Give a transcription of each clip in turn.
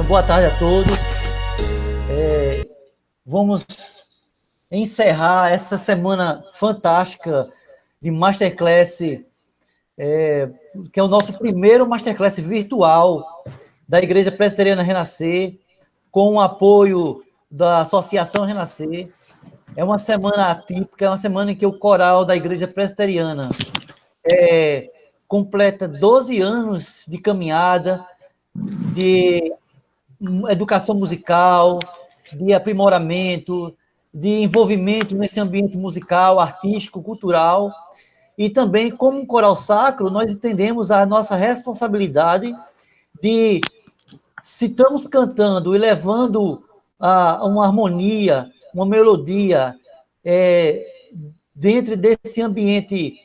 boa tarde a todos. Vamos encerrar essa semana fantástica de Masterclass, que é o nosso primeiro Masterclass virtual da Igreja Presbiteriana Renascer, com o apoio da Associação Renascer. É uma semana atípica, é uma semana em que o coral da Igreja Presbiteriana completa 12 anos de caminhada, de educação musical, de aprimoramento, de envolvimento nesse ambiente musical, artístico, cultural. E também, como um coral sacro, nós entendemos a nossa responsabilidade de, se estamos cantando e levando uma harmonia, uma melodia, dentro desse ambiente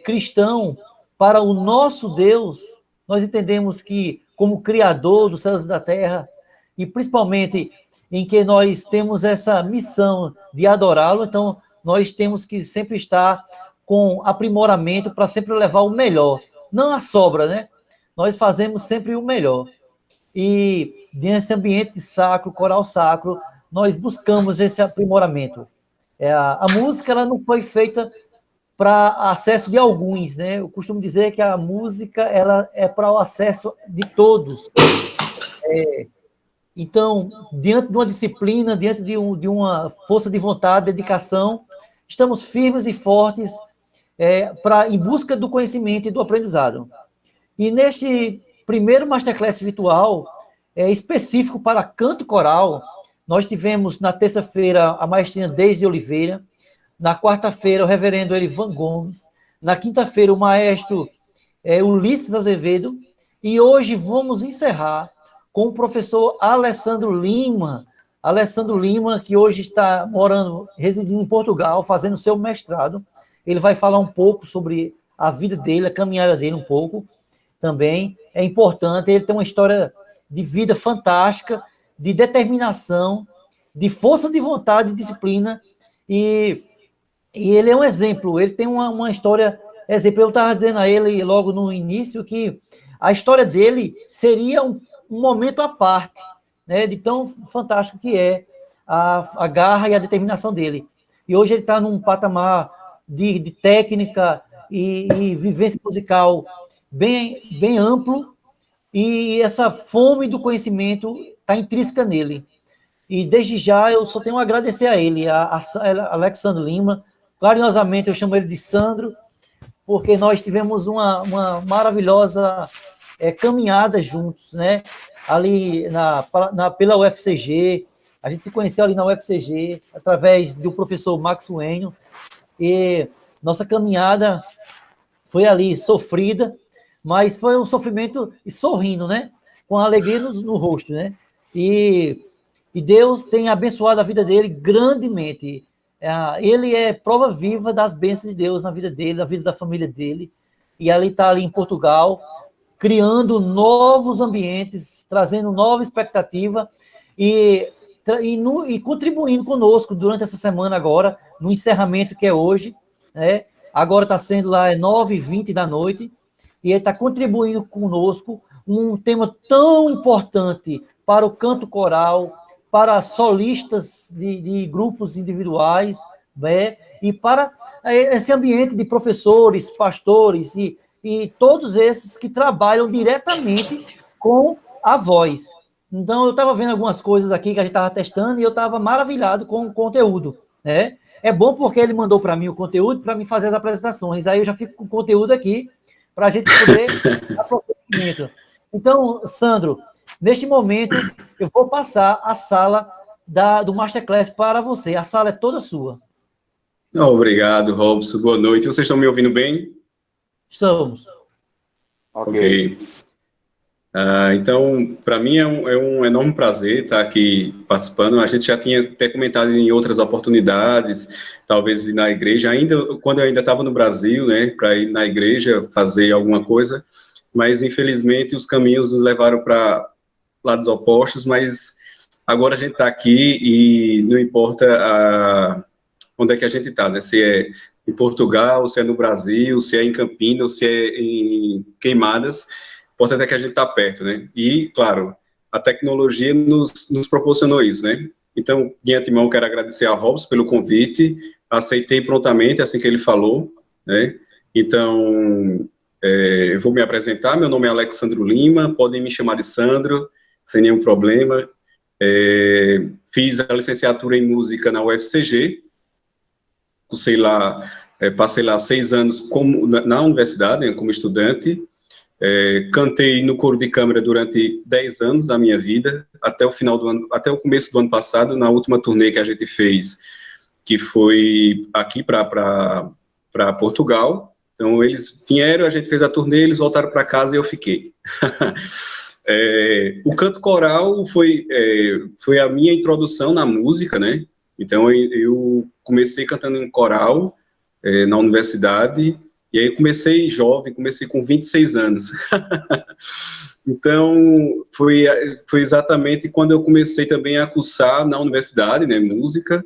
cristão, para o nosso Deus, nós entendemos que, como Criador dos céus e da terra, e principalmente em que nós temos essa missão de adorá-lo, então nós temos que sempre estar com aprimoramento para sempre levar o melhor, não a sobra, né? Nós fazemos sempre o melhor. E nesse ambiente sacro, coral sacro, nós buscamos esse aprimoramento. A música ela não foi feita para acesso de alguns, né? Eu costumo dizer que a música ela é para o acesso de todos. Então, diante de uma disciplina, diante de uma força de vontade, dedicação, estamos firmes e fortes em busca do conhecimento e do aprendizado. E neste primeiro Masterclass virtual, específico para canto coral, nós tivemos na terça-feira a maestrina Deise Oliveira, na quarta-feira o reverendo Erivan Gomes, na quinta-feira o maestro Ulisses Azevedo, e hoje vamos encerrar com o professor Alessandro Lima, que hoje está residindo em Portugal, fazendo seu mestrado. Ele vai falar um pouco sobre a vida dele, a caminhada dele um pouco também. É importante, ele tem uma história de vida fantástica, de determinação, de força de vontade e disciplina, e ele é um exemplo, ele tem uma história exemplo. Eu estava dizendo a ele logo no início que a história dele seria um momento à parte, né, de tão fantástico que é a garra e a determinação dele. E hoje ele está num patamar de técnica e vivência musical bem amplo, e essa fome do conhecimento está intrínseca nele. E desde já eu só tenho a agradecer a ele, a Alexandre Lima. Carinhosamente eu chamo ele de Sandro, porque nós tivemos uma maravilhosa caminhada juntos, né? Ali pela UFCG, a gente se conheceu ali na UFCG, através do professor Max Wenho, e nossa caminhada foi ali sofrida, mas foi um sofrimento e sorrindo, né? Com alegria no rosto, né? E Deus tem abençoado a vida dele grandemente. Ele é prova viva das bênçãos de Deus na vida dele, na vida da família dele. E ele está ali em Portugal, criando novos ambientes, trazendo nova expectativa e contribuindo conosco durante essa semana agora, no encerramento que é hoje, né? Agora está sendo lá 9h20 da noite, e ele está contribuindo conosco um tema tão importante para o canto coral, para solistas de grupos individuais, né? E para esse ambiente de professores, pastores e todos esses que trabalham diretamente com a voz. Então, eu estava vendo algumas coisas aqui que a gente estava testando e eu estava maravilhado com o conteúdo, né? É bom porque ele mandou para mim o conteúdo para mim fazer as apresentações. Aí eu já fico com o conteúdo aqui para a gente poder dar prosseguimento. Então, Sandro, neste momento, eu vou passar a sala do Masterclass para você. A sala é toda sua. Obrigado, Robson. Boa noite. Vocês estão me ouvindo bem? Estamos. Ok. Então, para mim é um enorme prazer estar aqui participando. A gente já tinha até comentado em outras oportunidades, talvez na igreja, quando eu ainda estava no Brasil, né, para ir na igreja fazer alguma coisa, mas infelizmente os caminhos nos levaram para lados opostos, mas agora a gente está aqui e não importa onde é que a gente está, né, se é em Portugal, se é no Brasil, se é em Campinas, se é em Queimadas. O importante é que a gente está perto, né? E, claro, a tecnologia nos proporcionou isso, né? Então, de antemão, quero agradecer a Robson pelo convite, aceitei prontamente assim que ele falou, né? Então, eu vou me apresentar, meu nome é Alexandro Lima, podem me chamar de Sandro, sem nenhum problema. Fiz a licenciatura em música na UFCG, passei lá 6 anos na universidade, né, como estudante. Cantei no coro de câmara durante 10 anos da minha vida, até o começo do ano passado, na última turnê que a gente fez, que foi aqui para Portugal. Então, eles vieram, a gente fez a turnê, eles voltaram para casa e eu fiquei. O canto coral foi a minha introdução na música, né? Então, eu comecei cantando em coral na universidade, e aí comecei jovem, comecei com 26 anos. Então, foi exatamente quando eu comecei também a cursar na universidade, né, música.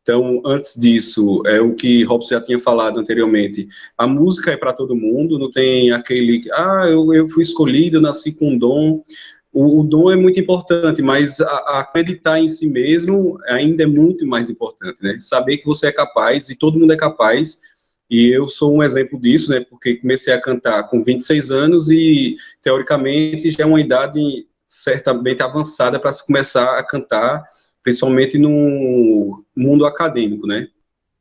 Então, antes disso, o que Robson já tinha falado anteriormente, a música é para todo mundo, não tem aquele, eu fui escolhido, eu nasci com um dom. O dom é muito importante, mas acreditar em si mesmo ainda é muito mais importante, né? Saber que você é capaz, e todo mundo é capaz, e eu sou um exemplo disso, né? Porque comecei a cantar com 26 anos e, teoricamente, já é uma idade certamente avançada para se começar a cantar, principalmente no mundo acadêmico, né?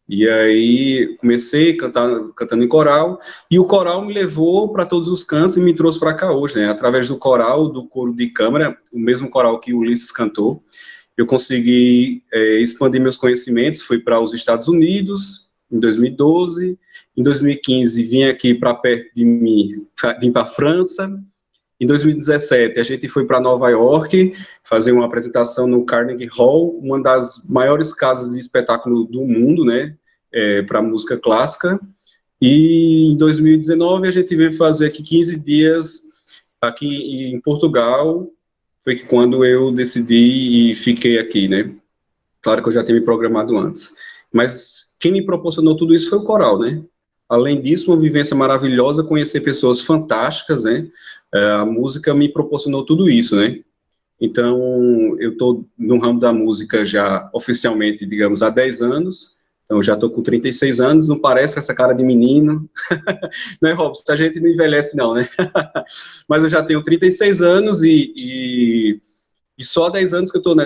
E aí comecei cantando em coral, e o coral me levou para todos os cantos e me trouxe para cá hoje, né? Através do coral, do coro de câmara, o mesmo coral que o Ulisses cantou, eu consegui expandir meus conhecimentos, fui para os Estados Unidos em 2012, em 2015 vim aqui para perto de mim, vim para a França. Em 2017, a gente foi para Nova York fazer uma apresentação no Carnegie Hall, uma das maiores casas de espetáculo do mundo, né, para música clássica. E em 2019, a gente veio fazer aqui 15 dias aqui em Portugal. Foi quando eu decidi e fiquei aqui, né. Claro que eu já tinha me programado antes. Mas quem me proporcionou tudo isso foi o coral, né. Além disso, uma vivência maravilhosa, conhecer pessoas fantásticas, né? A música me proporcionou tudo isso, né? Então, eu estou no ramo da música já oficialmente, digamos, há 10 anos. Então, eu já estou com 36 anos, não parece com essa cara de menino. Né, Robson? A gente não envelhece, não, né? Mas eu já tenho 36 anos e só há 10 anos que eu estou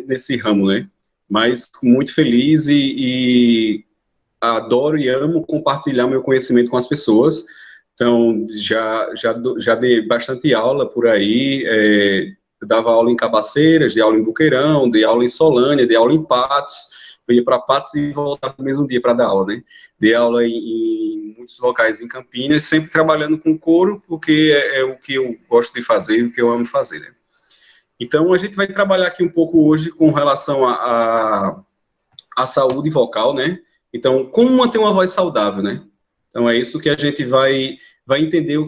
nesse ramo, né? Mas muito feliz e adoro e amo compartilhar meu conhecimento com as pessoas. Então, já dei bastante aula por aí, dava aula em Cabaceiras, dei aula em Boqueirão, dei aula em Solânia, dei aula em Patos, eu ia para Patos e voltava no mesmo dia para dar aula, né? Dei aula em muitos locais em Campinas, sempre trabalhando com coro, porque é o que eu gosto de fazer, o que eu amo fazer, né? Então, a gente vai trabalhar aqui um pouco hoje com relação à saúde vocal, né? Então, como manter uma voz saudável, né? Então, é isso que a gente vai entender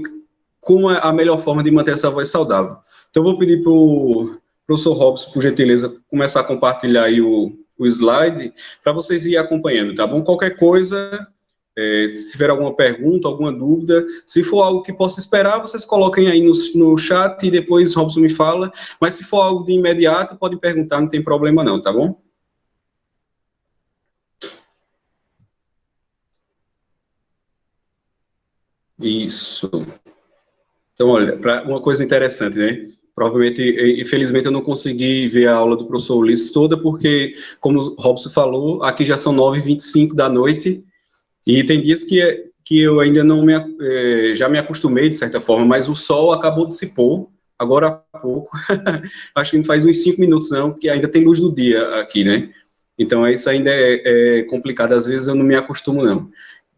como é a melhor forma de manter essa voz saudável. Então, eu vou pedir para o professor Robson, por gentileza, começar a compartilhar aí o slide, para vocês irem acompanhando, tá bom? Qualquer coisa, se tiver alguma pergunta, alguma dúvida, se for algo que possa esperar, vocês coloquem aí no chat e depois Robson me fala, mas se for algo de imediato, podem perguntar, não tem problema não, tá bom? Isso. Então, olha, uma coisa interessante, né? Provavelmente, infelizmente, eu não consegui ver a aula do professor Ulisses toda, porque, como o Robson falou, aqui já são 9h25 da noite, e tem dias que eu ainda não já me acostumei, de certa forma, mas o sol acabou de se pôr, agora há pouco, acho que não faz uns 5 minutos, não, que ainda tem luz do dia aqui, né? Então, isso ainda é complicado, às vezes eu não me acostumo, não.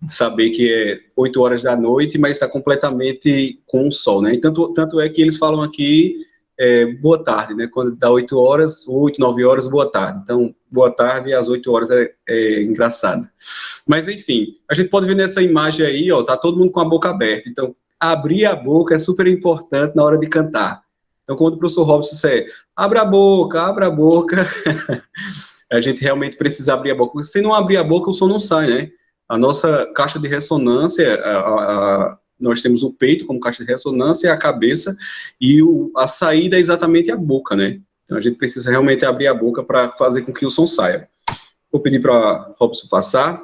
Saber que é 8 horas da noite, mas está completamente com o sol, né? E tanto é que eles falam aqui boa tarde, né? Quando dá 8 horas, 8, 9 horas, boa tarde. Então, boa tarde às 8 horas é engraçado. Mas, enfim, a gente pode ver nessa imagem aí, ó, tá todo mundo com a boca aberta. Então, abrir a boca é super importante na hora de cantar. Então, quando o professor Robson disser, abra a boca, a gente realmente precisa abrir a boca. Se não abrir a boca, o som não sai, né? A nossa caixa de ressonância, nós temos o peito como caixa de ressonância, a cabeça, e a saída é exatamente a boca, né? Então a gente precisa realmente abrir a boca para fazer com que o som saia. Vou pedir para Robson passar.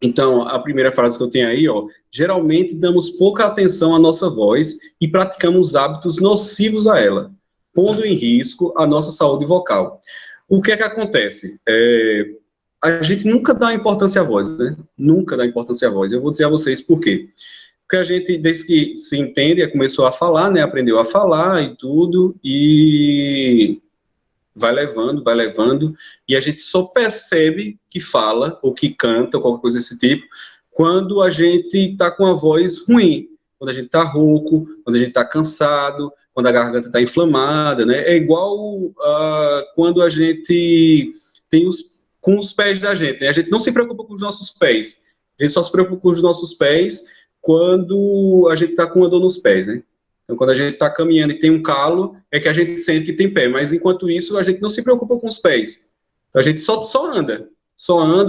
Então, a primeira frase que eu tenho aí, ó, geralmente damos pouca atenção à nossa voz e praticamos hábitos nocivos a ela, pondo em risco a nossa saúde vocal. O que é que acontece? A gente nunca dá importância à voz, né? Nunca dá importância à voz. Eu vou dizer a vocês por quê. Porque a gente, desde que se entende, começou a falar, né? Aprendeu a falar e tudo, e vai levando, e a gente só percebe que fala, ou que canta, ou qualquer coisa desse tipo, quando a gente está com a voz ruim, quando a gente está rouco, quando a gente está cansado, quando a garganta está inflamada, né? É igual quando a gente tem com os pés da gente, né? A gente não se preocupa com os nossos pés, a gente só se preocupa com os nossos pés quando a gente está com uma dor nos pés, né? Então, quando a gente está caminhando e tem um calo, é que a gente sente que tem pé, mas enquanto isso, a gente não se preocupa com os pés. Então, a gente só anda,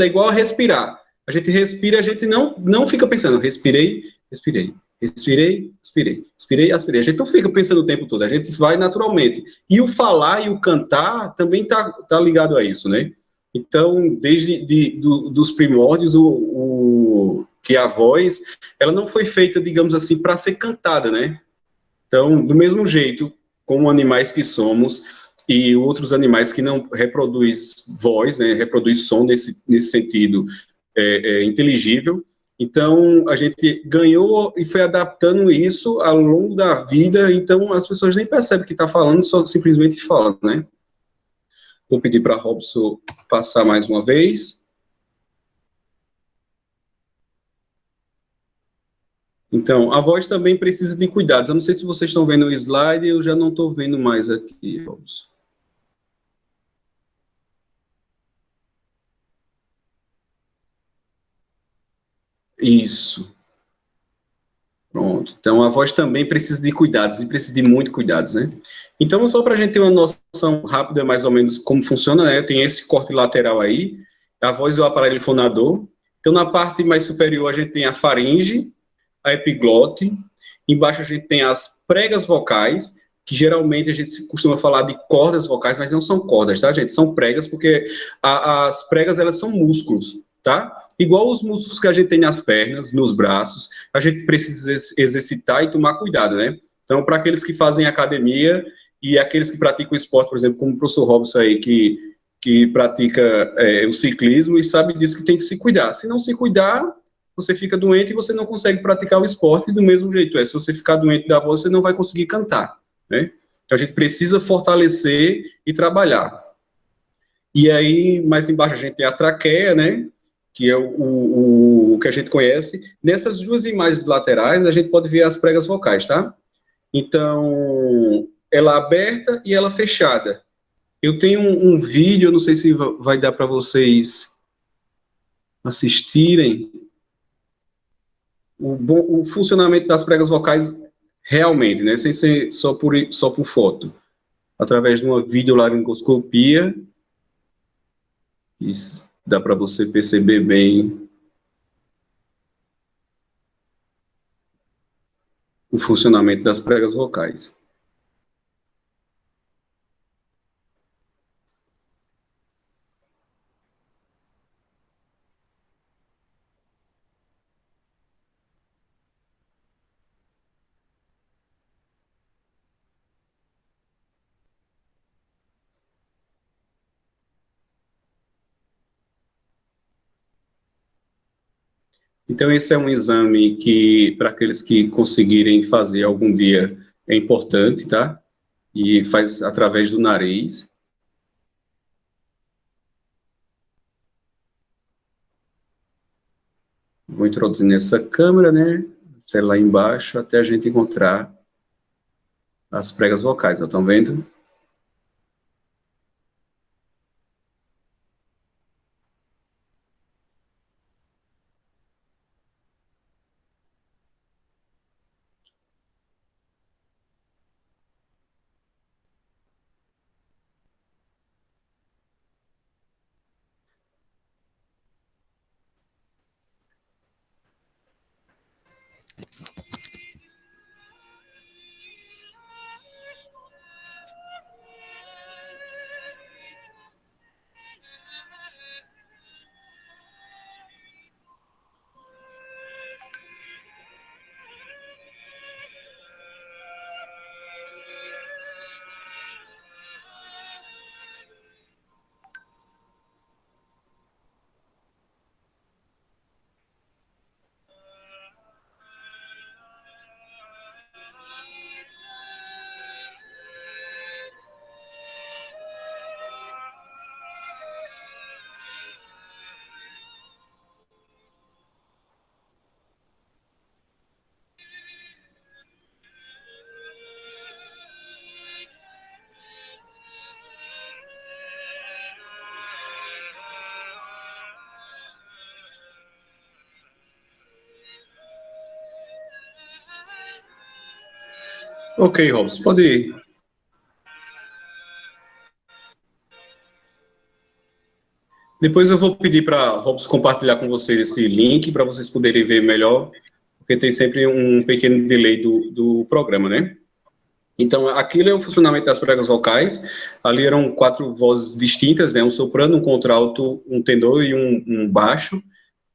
é igual a respirar. A gente respira, a gente não fica pensando, respirei, respirei, respirei, expirei, expirei, aspirei. A gente não fica pensando o tempo todo, a gente vai naturalmente. E o falar e o cantar também tá ligado a isso, né? Então, desde dos primórdios, que a voz, ela não foi feita, digamos assim, para ser cantada, né? Então, do mesmo jeito, como animais que somos e outros animais que não reproduz voz, né, reproduz som nesse sentido inteligível, então a gente ganhou e foi adaptando isso ao longo da vida, então as pessoas nem percebem que está falando, só simplesmente falam, né? Vou pedir para Robson passar mais uma vez. Então, a voz também precisa de cuidados. Eu não sei se vocês estão vendo o slide, eu já não estou vendo mais aqui, Robson. Isso. Pronto. Então, a voz também precisa de cuidados, e precisa de muito cuidados, né? Então, só para a gente ter uma noção rápida, mais ou menos, como funciona, né? Tem esse corte lateral aí, a voz do aparelho fonador. Então, na parte mais superior, a gente tem a faringe, a epiglote. Embaixo, a gente tem as pregas vocais, que geralmente a gente costuma falar de cordas vocais, mas não são cordas, tá, gente? São pregas, porque as pregas, elas são músculos, tá? Igual os músculos que a gente tem nas pernas, nos braços, a gente precisa exercitar e tomar cuidado, né? Então, para aqueles que fazem academia e aqueles que praticam esporte, por exemplo, como o professor Robson aí, que pratica o ciclismo e sabe disso que tem que se cuidar. Se não se cuidar, você fica doente e você não consegue praticar o esporte do mesmo jeito. Se você ficar doente da voz, você não vai conseguir cantar, né? Então, a gente precisa fortalecer e trabalhar. E aí, mais embaixo, a gente tem a traqueia, né? Que é o que a gente conhece. Nessas duas imagens laterais, a gente pode ver as pregas vocais, tá? Então, ela aberta e ela fechada. Eu tenho um vídeo, eu não sei se vai dar para vocês assistirem, o funcionamento das pregas vocais realmente, né? Sem ser só por foto. Através de uma videolaringoscopia, isso dá para você perceber bem o funcionamento das pregas vocais. Então, esse é um exame que, para aqueles que conseguirem fazer algum dia, é importante, tá? E faz através do nariz. Vou introduzir nessa câmera, né? Até lá embaixo, até a gente encontrar as pregas vocais, estão vendo? Ok, Robson, pode ir. Depois eu vou pedir para Robson compartilhar com vocês esse link para vocês poderem ver melhor, porque tem sempre um pequeno delay do programa, né? Então, aquilo é o funcionamento das pregas vocais. Ali eram 4 vozes distintas, né? Um soprano, um contralto, um tenor e um baixo,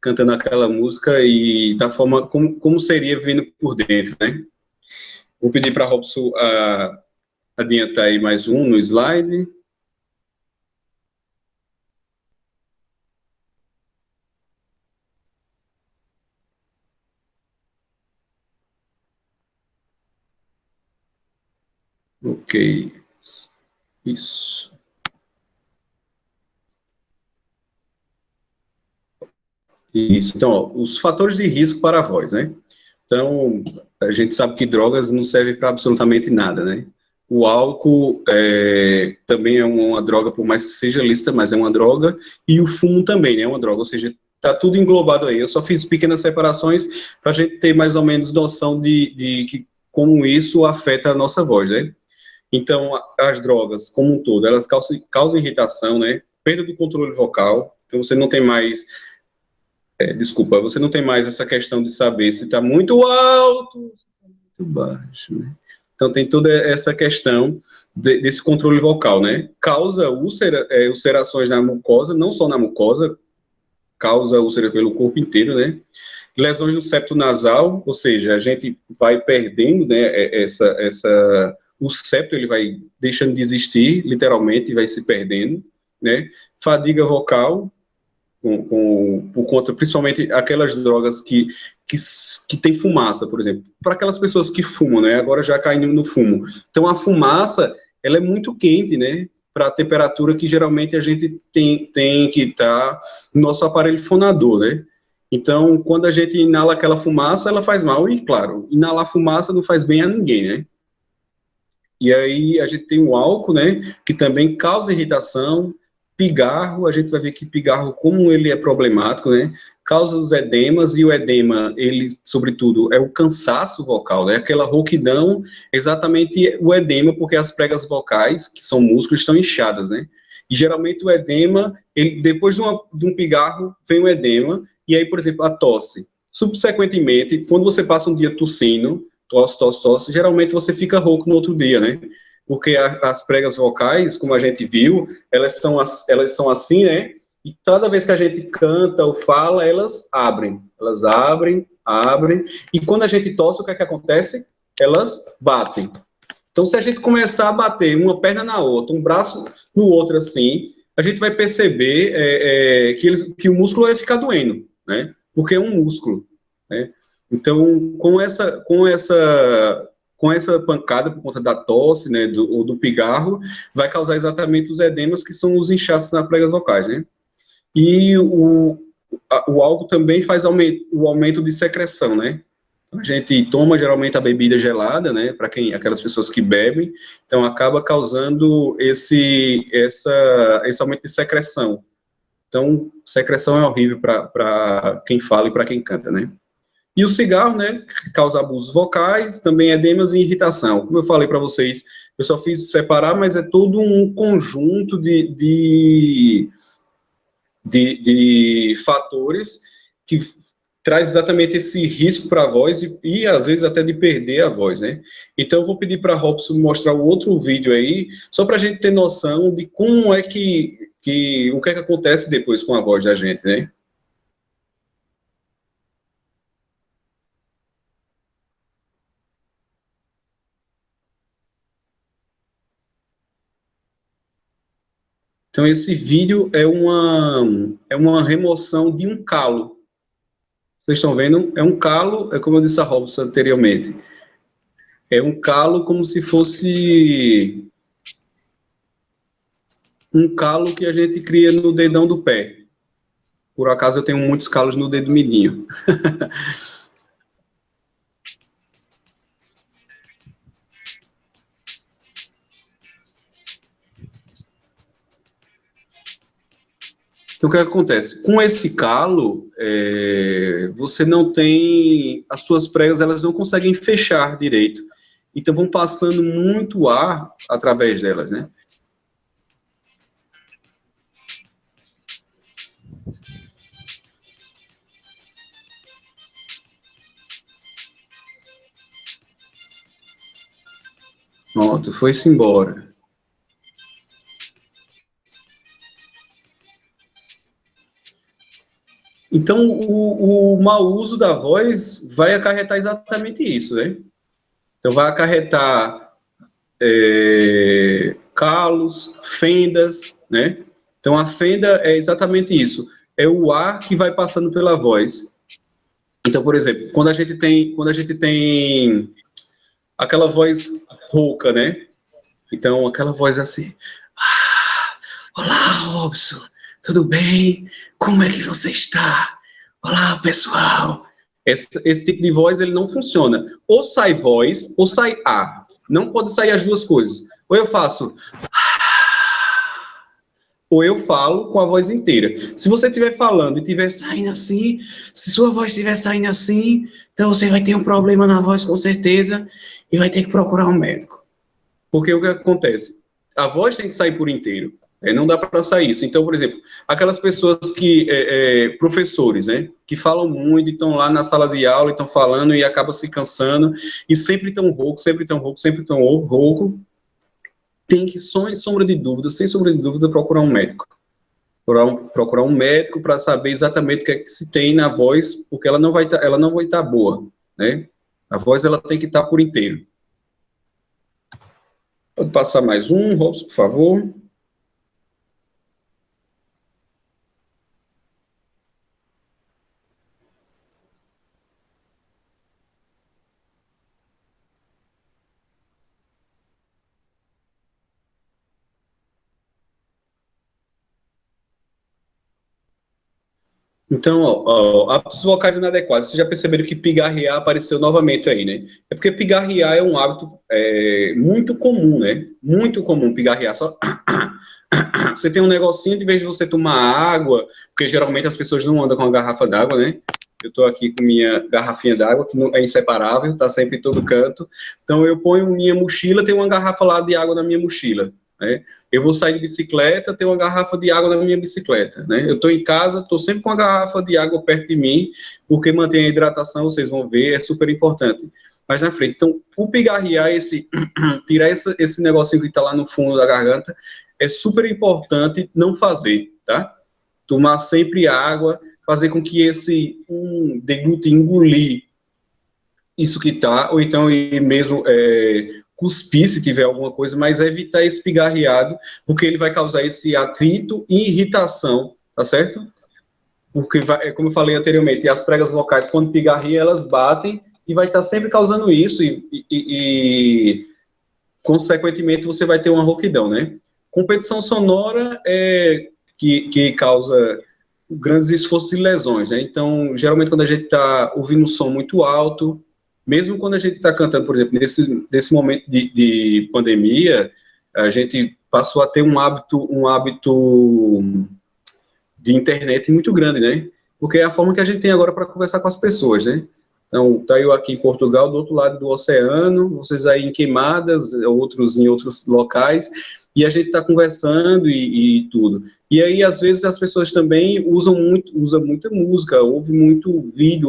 cantando aquela música e da forma como seria vindo por dentro, né? Vou pedir para Robson adiantar aí mais um no slide. Ok. Isso. Isso. Então, ó, os fatores de risco para a voz, né? Então, a gente sabe que drogas não servem para absolutamente nada, né? O álcool também é uma droga, por mais que seja lícita, mas é uma droga. E o fumo também, né? É uma droga, ou seja, está tudo englobado aí. Eu só fiz pequenas separações para a gente ter mais ou menos noção de como isso afeta a nossa voz, né? Então, as drogas, como um todo, elas causam irritação, né? Perda do controle vocal. Então, você não tem mais desculpa, você não tem mais essa questão de saber se está muito alto, se está muito baixo, né? Então tem toda essa questão desse controle vocal, né? Causa ulcerações na mucosa, não só na mucosa, causa úlcera pelo corpo inteiro, né? Lesões no septo nasal, ou seja, a gente vai perdendo, né, o septo ele vai deixando de existir, literalmente, vai se perdendo, né? Fadiga vocal, por conta, principalmente, aquelas drogas que tem fumaça, por exemplo. Para aquelas pessoas que fumam, né? Agora já caindo no fumo. Então, a fumaça, ela é muito quente, né? Para a temperatura que geralmente a gente tem que estar no nosso aparelho fonador, né? Então, quando a gente inala aquela fumaça, ela faz mal. E, claro, inalar fumaça não faz bem a ninguém, né? E aí a gente tem o álcool, né? Que também causa irritação. Pigarro, a gente vai ver que pigarro, como ele é problemático, né? Causa os edemas, e o edema, ele, sobretudo, é o cansaço vocal, né? Aquela rouquidão, exatamente o edema, porque as pregas vocais, que são músculos, estão inchadas, né? E geralmente o edema, depois de um pigarro, vem o edema, e aí, por exemplo, a tosse. Subsequentemente, quando você passa um dia tossindo, tosse, geralmente você fica rouco no outro dia, né? Porque as pregas vocais, como a gente viu, elas são assim, né? E toda vez que a gente canta ou fala, elas abrem, abrem, e quando a gente tosse, o que é que acontece? Elas batem. Então, se a gente começar a bater uma perna na outra, um braço no outro assim, a gente vai perceber que o músculo vai ficar doendo, né? Porque é um músculo, né? Então, com essa pancada por conta da tosse, né, ou do pigarro, vai causar exatamente os edemas, que são os inchaços nas pregas vocais, né? E o álcool também faz o aumento de secreção, né? A gente toma geralmente a bebida gelada, né, para aquelas pessoas que bebem, então acaba causando esse aumento de secreção. Então, secreção é horrível para quem fala e para quem canta, né? E o cigarro, né, causa abusos vocais, também edemas e irritação. Como eu falei para vocês, eu só fiz separar, mas é todo um conjunto de fatores que traz exatamente esse risco para a voz e, às vezes, até de perder a voz, né? Então, eu vou pedir para a Robson mostrar o outro vídeo aí, só para a gente ter noção de como é o que é que acontece depois com a voz da gente, né? Então, esse vídeo é uma remoção de um calo. Vocês estão vendo? É um calo, é como eu disse a Robson anteriormente. É um calo como se fosse um calo que a gente cria no dedão do pé. Por acaso eu tenho muitos calos no dedo midinho. Então, o que acontece? Com esse calo, você não tem... As suas pregas, elas não conseguem fechar direito. então vão passando muito ar através delas, né? Pronto, foi-se embora. Então, o mau uso da voz vai acarretar exatamente isso, né? Então, vai acarretar calos, fendas, né? Então, a fenda é exatamente isso. É o ar que vai passando pela voz. Então, por exemplo, quando a gente tem aquela voz rouca, né? Então, aquela voz assim... Olá, Robson, tudo bem? Como é que você está? Olá, pessoal. Esse tipo de voz, ele não funciona. Ou sai voz, ou sai ar. Não pode sair as duas coisas. Ou eu faço... ou eu falo com a voz inteira. Se você estiver falando e estiver saindo assim, se sua voz estiver saindo assim, então você vai ter um problema na voz com certeza e vai ter que procurar um médico. Porque o que acontece? A voz tem que sair por inteiro. Não dá para sair isso. Então, por exemplo, aquelas pessoas que, professores, né, que falam muito, estão lá na sala de aula, estão falando e acabam se cansando, e sempre estão rouco, sempre estão rouco, sempre estão rouco, tem que, sem sombra de dúvida, procurar um médico. Procurar um médico para saber exatamente o que é que se tem na voz, porque ela não vai estar boa, né? A voz, ela tem que estar por inteiro. Pode passar mais um, Robson, por favor. Então, hábitos vocais inadequados. Vocês já perceberam que pigarrear apareceu novamente aí, né? É porque pigarrear é um hábito muito comum, né? Muito comum pigarrear. Só você tem um negocinho, de vez de você tomar água, porque geralmente as pessoas não andam com a garrafa d'água, né? Eu estou aqui com minha garrafinha d'água, que é inseparável, está sempre em todo canto. Então, eu ponho minha mochila, tem uma garrafa lá de água na minha mochila. Né? Eu vou sair de bicicleta, tenho uma garrafa de água na minha bicicleta. Né? Eu estou em casa, estou sempre com a garrafa de água perto de mim, porque mantém a hidratação, vocês vão ver, é super importante. Mas na frente, então, o pigarrear, tirar esse negocinho que está lá no fundo da garganta, é super importante não fazer, tá? Tomar sempre água, fazer com que deglute, engolir isso que está, ou então mesmo cuspir se tiver alguma coisa, mas evitar esse pigarreado, porque ele vai causar esse atrito e irritação, tá certo? Porque, como eu falei anteriormente, as pregas vocais, quando pigarreia, elas batem e vai estar sempre causando isso e consequentemente, você vai ter uma rouquidão, né? Competição sonora que causa grandes esforços e lesões, né? Então, geralmente, quando a gente está ouvindo um som muito alto, mesmo quando a gente está cantando, por exemplo, nesse momento de pandemia, a gente passou a ter um hábito de internet muito grande, né? Porque é a forma que a gente tem agora para conversar com as pessoas, né? Então, tá eu aqui em Portugal, do outro lado do oceano, vocês aí em Queimadas, outros em outros locais, e a gente está conversando e tudo. E aí, às vezes, as pessoas também usam muita música, ouve muito vídeo,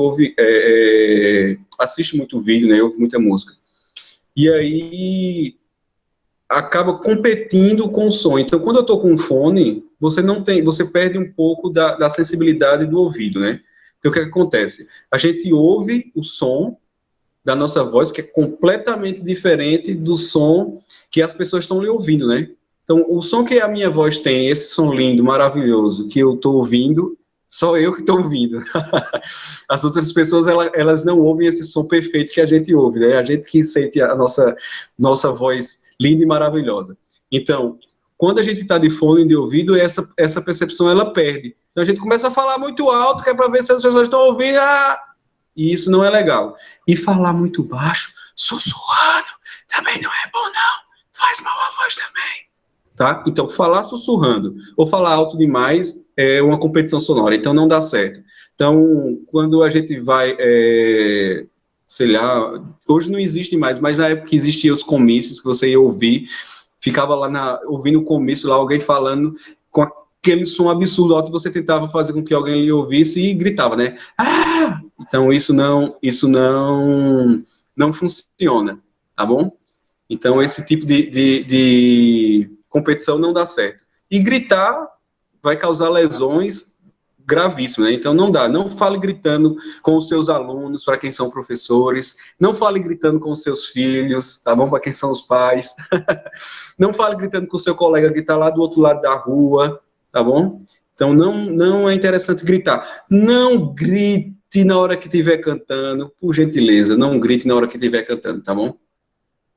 assiste muito vídeo, né? Ouve muita música. E aí acaba competindo com o som. Então, quando eu estou com um fone, você perde um pouco da sensibilidade do ouvido, né? Porque o que acontece? A gente ouve o som da nossa voz, que é completamente diferente do som que as pessoas estão lhe ouvindo, né? Então, o som que a minha voz tem, esse som lindo, maravilhoso, que eu estou ouvindo, só eu que estou ouvindo. As outras pessoas, elas não ouvem esse som perfeito que a gente ouve, né? A gente que sente a nossa voz linda e maravilhosa. Então, quando a gente está de fone de ouvido, essa percepção, ela perde. Então, a gente começa a falar muito alto, que é para ver se as pessoas estão ouvindo, e isso não é legal. E falar muito baixo, sussurrando, também não é bom, não. Faz mal à voz também. Tá? Então, falar sussurrando ou falar alto demais é uma competição sonora, então não dá certo. Então, quando a gente vai sei lá, hoje não existe mais, mas na época que existiam os comícios, que você ia ouvir, ficava lá ouvindo o comício, lá alguém falando com aquele som absurdo alto, você tentava fazer com que alguém lhe ouvisse e gritava, né? Ah! Então não funciona, tá bom? Então esse tipo de competição não dá certo. E gritar vai causar lesões gravíssimas, né? Então não dá. Não fale gritando com os seus alunos, para quem são professores. Não fale gritando com os seus filhos, tá bom? Para quem são os pais. Não fale gritando com o seu colega que está lá do outro lado da rua, tá bom? Então não é interessante gritar. Não grite na hora que estiver cantando, por gentileza. Não grite na hora que estiver cantando, tá bom?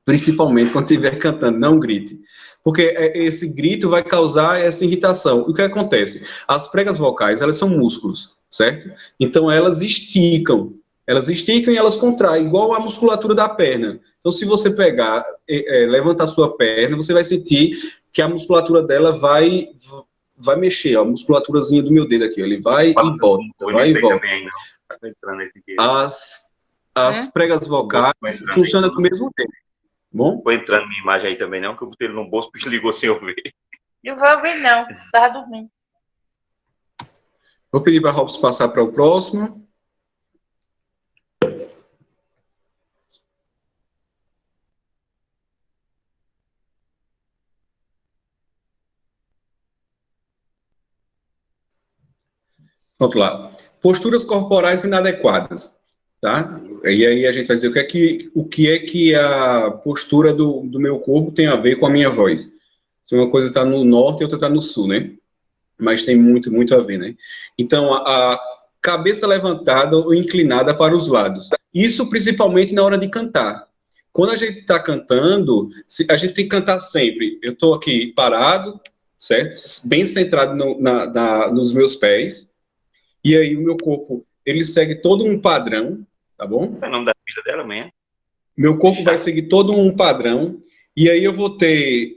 Principalmente quando estiver cantando, não grite. Porque esse grito vai causar essa irritação. O que acontece? As pregas vocais, elas são músculos, certo? Então, elas esticam e elas contraem, igual a musculatura da perna. Então, se você pegar, levantar a sua perna, você vai sentir que a musculatura dela vai mexer, ó, a musculaturazinha do meu dedo aqui, ó, ele vai e volta, vai e volta. As pregas vocais funcionam do mesmo tempo. Bom? Foi entrando minha imagem aí também, não, que eu botei ele no bolso e ligou sem eu ver. Eu vou ver, não. Tava dormindo. Vou pedir para a Robson passar para o próximo. Vamos lá. Posturas corporais inadequadas. Tá? E aí a gente vai dizer o que é que a postura do meu corpo tem a ver com a minha voz. Se uma coisa está no norte e outra está no sul, né? Mas tem muito, muito a ver, né? Então, a cabeça levantada ou inclinada para os lados. Isso principalmente na hora de cantar. Quando a gente está cantando, a gente tem que cantar sempre. Eu estou aqui parado, certo? Bem centrado nos meus pés. E aí o meu corpo, ele segue todo um padrão, tá bom? Qual é o nome da filha dela amanhã? Meu corpo vai seguir todo um padrão, e aí eu vou ter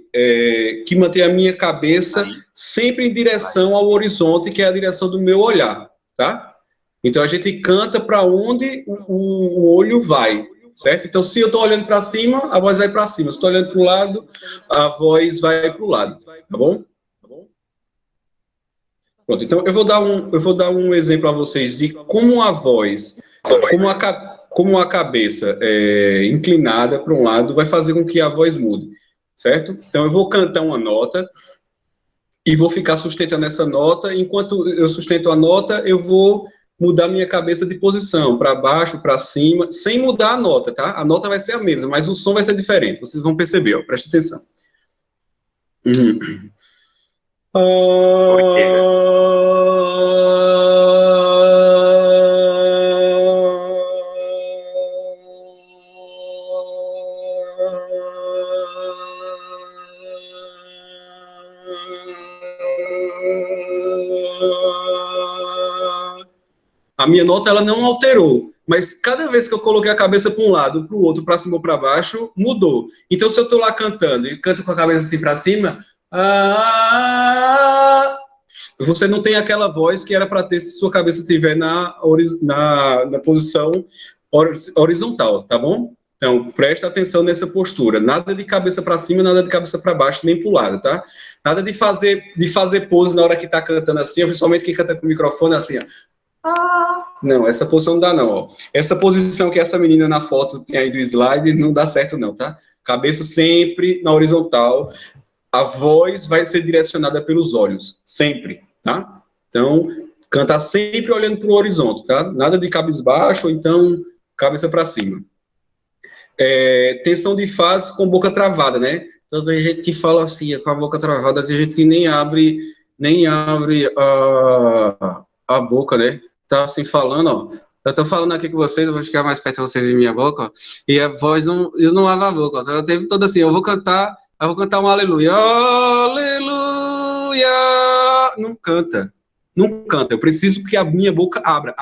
que manter a minha cabeça sempre em direção ao horizonte, que é a direção do meu olhar, tá? Então a gente canta para onde o olho vai, certo? Então se eu estou olhando para cima, a voz vai para cima. Se estou olhando para o lado, a voz vai para o lado, tá bom? Pronto, então eu vou dar um exemplo a vocês de como a voz, como a cabeça inclinada para um lado vai fazer com que a voz mude, certo? Então eu vou cantar uma nota e vou ficar sustentando essa nota. Enquanto eu sustento a nota, eu vou mudar minha cabeça de posição, para baixo, para cima, sem mudar a nota, tá? A nota vai ser a mesma, mas o som vai ser diferente. Vocês vão perceber, ó, presta atenção. A minha nota ela não alterou, mas cada vez que eu coloquei a cabeça para um lado, para o outro, para cima ou para baixo, mudou. Então, se eu estou lá cantando e canto com a cabeça assim para cima, você não tem aquela voz que era para ter se sua cabeça estiver na posição horizontal, tá bom? Então, presta atenção nessa postura. Nada de cabeça para cima, nada de cabeça para baixo, nem para o lado, tá? Nada de fazer pose na hora que está cantando assim, principalmente quem canta com o microfone assim, ó. Não, essa posição não dá não, ó. Essa posição que essa menina na foto tem aí do slide não dá certo não, tá? Cabeça sempre na horizontal. A voz vai ser direcionada pelos olhos, sempre, tá? Então, cantar sempre olhando para o horizonte, tá? Nada de cabisbaixo ou então cabeça para cima. Tensão de face com boca travada, né? Então, tem gente que fala assim, com a boca travada, tem gente que nem abre a boca, né? Tá assim falando, ó. Eu tô falando aqui com vocês, eu vou ficar mais perto de vocês de minha boca, ó. E a voz eu não abro a boca, ó. Eu tenho toda assim, eu vou cantar um aleluia. Aleluia! Não canta. Eu preciso que a minha boca abra.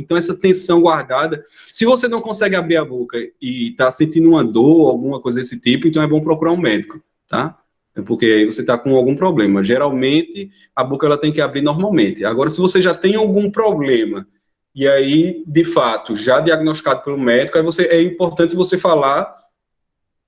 Então essa tensão guardada. Se você não consegue abrir a boca e tá sentindo uma dor, alguma coisa desse tipo, então é bom procurar um médico, tá? Porque aí você tá com algum problema. Geralmente, a boca ela tem que abrir normalmente. Agora, se você já tem algum problema e aí, de fato, já diagnosticado pelo médico, aí é importante você falar,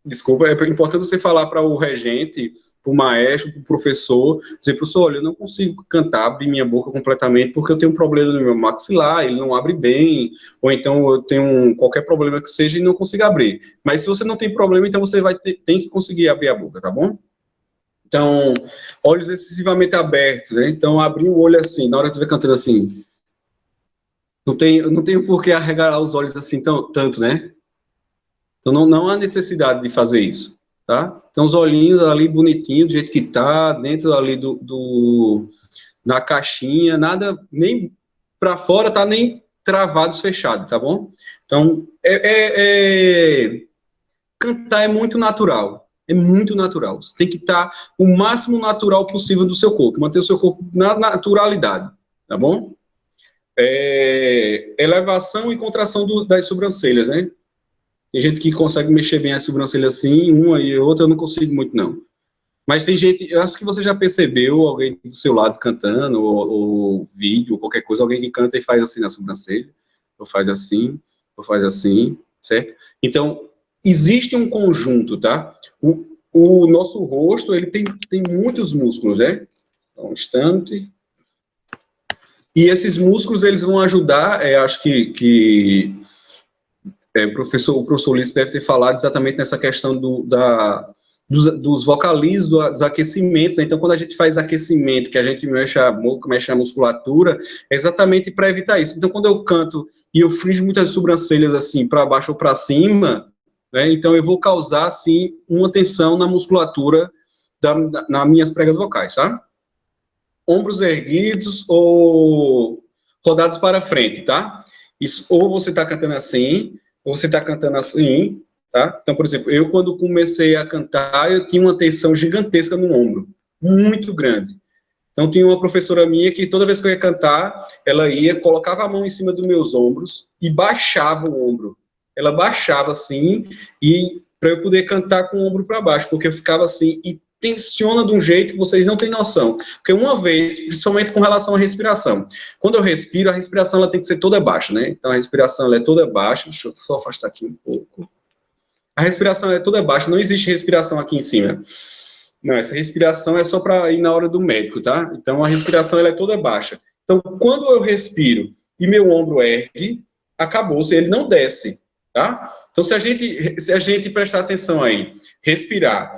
desculpa, é importante você falar para o regente, para o maestro, para o professor, dizer, professor, olha, eu não consigo cantar, abrir minha boca completamente, porque eu tenho um problema no meu maxilar, ele não abre bem, ou então eu tenho qualquer problema que seja e não consigo abrir. Mas se você não tem problema, então você tem que conseguir abrir a boca, tá bom? Então, olhos excessivamente abertos, né? Então, abrir o olho assim, na hora que você estiver cantando assim, não tem por que arregalar os olhos assim tanto, né? Então, não há necessidade de fazer isso, tá? Então, os olhinhos ali bonitinhos, do jeito que tá, dentro ali na caixinha, nada, nem para fora, tá? Nem travados, fechados, tá bom? Então, cantar é muito natural. É muito natural. Você tem que estar o máximo natural possível do seu corpo, manter o seu corpo na naturalidade, tá bom? Elevação e contração das sobrancelhas, né? Tem gente que consegue mexer bem a sobrancelha assim, uma e outra eu não consigo muito, não. Mas tem gente, eu acho que você já percebeu alguém do seu lado cantando, ou vídeo, ou qualquer coisa, alguém que canta e faz assim na sobrancelha, ou faz assim, certo? Então, existe um conjunto, tá? O nosso rosto, ele tem muitos músculos, né? Um instante. E esses músculos, eles vão ajudar, acho que o professor Ulisses deve ter falado exatamente nessa questão dos vocalizos, dos aquecimentos. Então, quando a gente faz aquecimento, que a gente mexe a boca, mexe a musculatura, é exatamente para evitar isso. Então, quando eu canto e eu friso muitas sobrancelhas assim, para baixo ou para cima, né, então eu vou causar, assim, uma tensão na musculatura nas minhas pregas vocais, tá? Ombros erguidos ou rodados para frente, tá? Isso, ou você está cantando assim, ou você está cantando assim, tá? Então, por exemplo, eu quando comecei a cantar, eu tinha uma tensão gigantesca no ombro, muito grande. Então, tinha uma professora minha que toda vez que eu ia cantar, ela colocava a mão em cima dos meus ombros e baixava o ombro. Ela baixava assim, e para eu poder cantar com o ombro para baixo, porque eu ficava assim, e tensiona de um jeito que vocês não têm noção. Porque uma vez, principalmente com relação à respiração, quando eu respiro, a respiração ela tem que ser toda baixa, né? Então, a respiração ela é toda baixa, deixa eu só afastar aqui um pouco. A respiração é toda baixa, não existe respiração aqui em cima. Não, essa respiração é só para ir na hora do médico, tá? Então, a respiração ela é toda baixa. Então, quando eu respiro e meu ombro ergue, acabou-se, ele não desce, tá? Então, se a gente prestar atenção aí, respirar,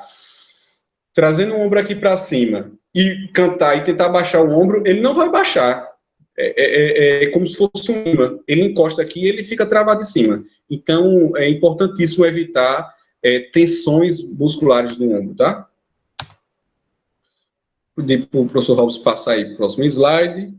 trazendo o ombro aqui para cima e cantar e tentar baixar o ombro, ele não vai baixar. É como se fosse um imã. Ele encosta aqui e ele fica travado em cima. Então, é importantíssimo evitar tensões musculares no ombro, tá? Vou pedir para o professor Robson passar aí para o próximo slide.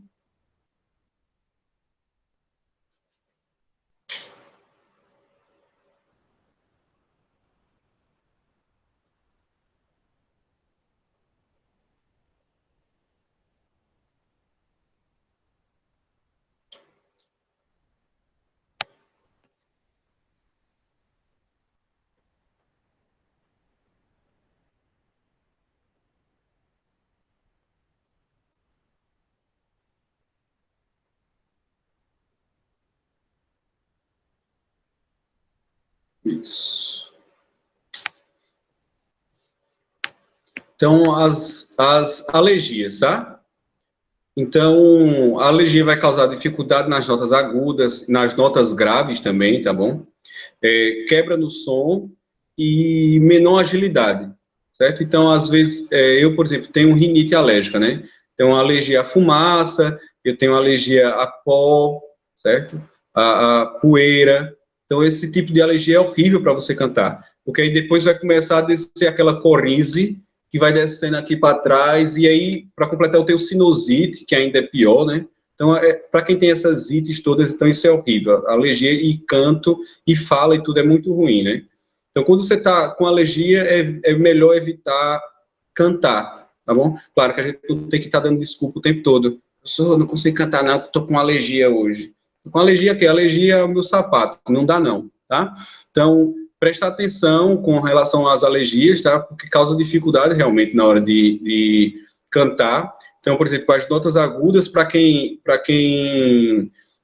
Isso. Então, as alergias, tá? Então, a alergia vai causar dificuldade nas notas agudas, nas notas graves também, tá bom? Quebra no som e menor agilidade, certo? Então, às vezes, eu, por exemplo, tenho rinite alérgica, né? Então, alergia à fumaça, eu tenho alergia a pó, certo? A poeira. Então, esse tipo de alergia é horrível para você cantar, porque aí depois vai começar a descer aquela coriza que vai descendo aqui para trás, e aí, para completar, eu tenho sinusite, que ainda é pior, né? Então, para quem tem essas ites todas, então isso é horrível. Alergia e canto, e fala e tudo é muito ruim, né? Então, quando você está com alergia, é melhor evitar cantar, tá bom? Claro que a gente não tem que estar dando desculpa o tempo todo. Eu não consigo cantar não, estou com alergia hoje. Com alergia, que alergia ao meu sapato, não dá não, tá? Então, prestar atenção com relação às alergias, tá? Porque causa dificuldade realmente na hora de cantar. Então, por exemplo, as notas agudas, para quem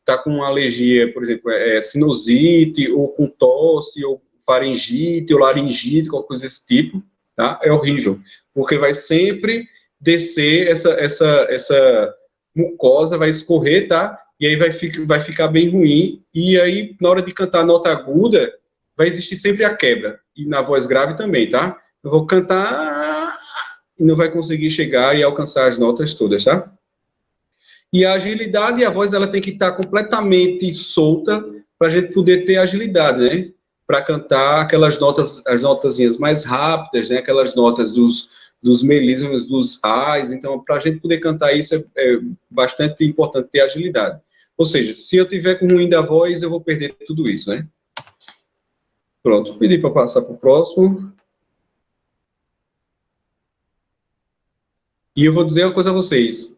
está com uma alergia, por exemplo, sinusite, ou com tosse, ou faringite, ou laringite, qualquer coisa desse tipo, tá? É horrível, porque vai sempre descer essa mucosa, vai escorrer, tá? E aí vai ficar bem ruim, e aí, na hora de cantar a nota aguda, vai existir sempre a quebra, e na voz grave também, tá? Eu vou cantar e não vai conseguir chegar e alcançar as notas todas, tá? E a agilidade, a voz, ela tem que estar completamente solta para a gente poder ter agilidade, né? Para cantar aquelas notas, as notazinhas mais rápidas, né? Aquelas notas dos melismas, dos ais. Então, para a gente poder cantar isso, é bastante importante ter agilidade. Ou seja, se eu tiver com ruim da voz, eu vou perder tudo isso, né? Pronto, pedi para passar para o próximo. E eu vou dizer uma coisa a vocês.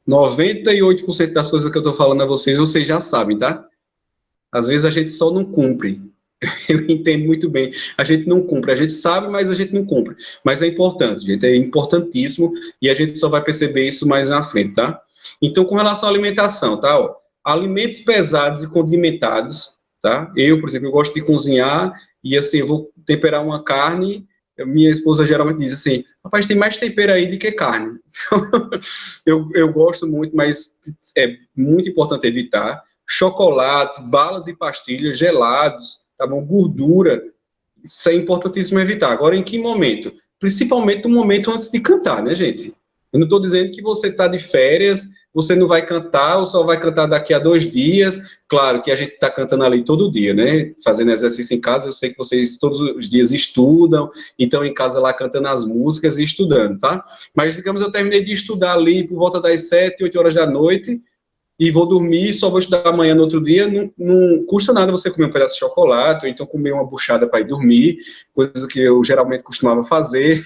98% das coisas que eu estou falando a vocês já sabem, tá? Às vezes a gente só não cumpre. Eu entendo muito bem. A gente não cumpre. A gente sabe, mas a gente não cumpre. Mas é importante, gente. É importantíssimo. E a gente só vai perceber isso mais na frente, tá? Então, com relação à alimentação, tá? Ó, alimentos pesados e condimentados, tá? Eu, por exemplo, eu gosto de cozinhar e, assim, eu vou temperar uma carne. Minha esposa geralmente diz assim, rapaz, tem mais tempero aí do que carne. eu gosto muito, mas é muito importante evitar. Chocolate, balas e pastilhas, gelados, tá bom? Gordura, isso é importantíssimo evitar. Agora, em que momento? Principalmente no momento antes de cantar, né, gente? Eu não estou dizendo que você está de férias, você não vai cantar ou só vai cantar daqui a 2 dias. Claro que a gente está cantando ali todo dia, né? Fazendo exercício em casa, eu sei que vocês todos os dias estudam, então em casa lá cantando as músicas e estudando, tá? Mas, digamos, eu terminei de estudar ali por volta das 7, 8 horas da noite, e vou dormir, só vou estudar amanhã no outro dia, não custa nada você comer um pedaço de chocolate, ou então comer uma buchada para ir dormir, coisa que eu geralmente costumava fazer.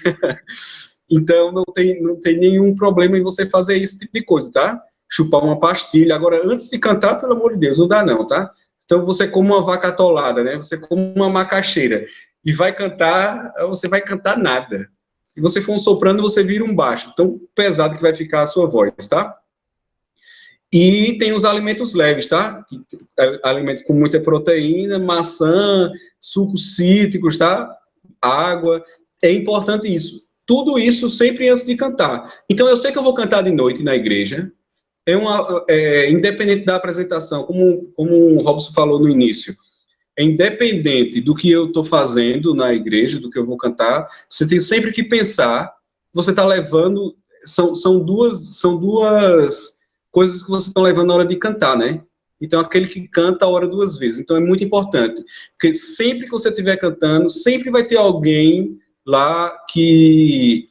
Então, não tem nenhum problema em você fazer esse tipo de coisa, tá? Chupar uma pastilha. Agora, antes de cantar, pelo amor de Deus, não dá não, tá? Então, você come uma vaca atolada, né? Você come uma macaxeira e vai cantar, você vai cantar nada. Se você for um soprano, você vira um baixo. Tão pesado que vai ficar a sua voz, tá? E tem os alimentos leves, tá? Alimentos com muita proteína, maçã, sucos cítricos, tá? Água. É importante isso. Tudo isso sempre antes de cantar. Então, eu sei que eu vou cantar de noite na igreja. Independente da apresentação, como o Robson falou no início, é independente do que eu estou fazendo na igreja, do que eu vou cantar, você tem sempre que pensar, você está levando, são duas coisas que você está levando na hora de cantar, né? Então, aquele que canta a hora 2 vezes. Então, é muito importante, porque sempre que você estiver cantando, sempre vai ter alguém lá que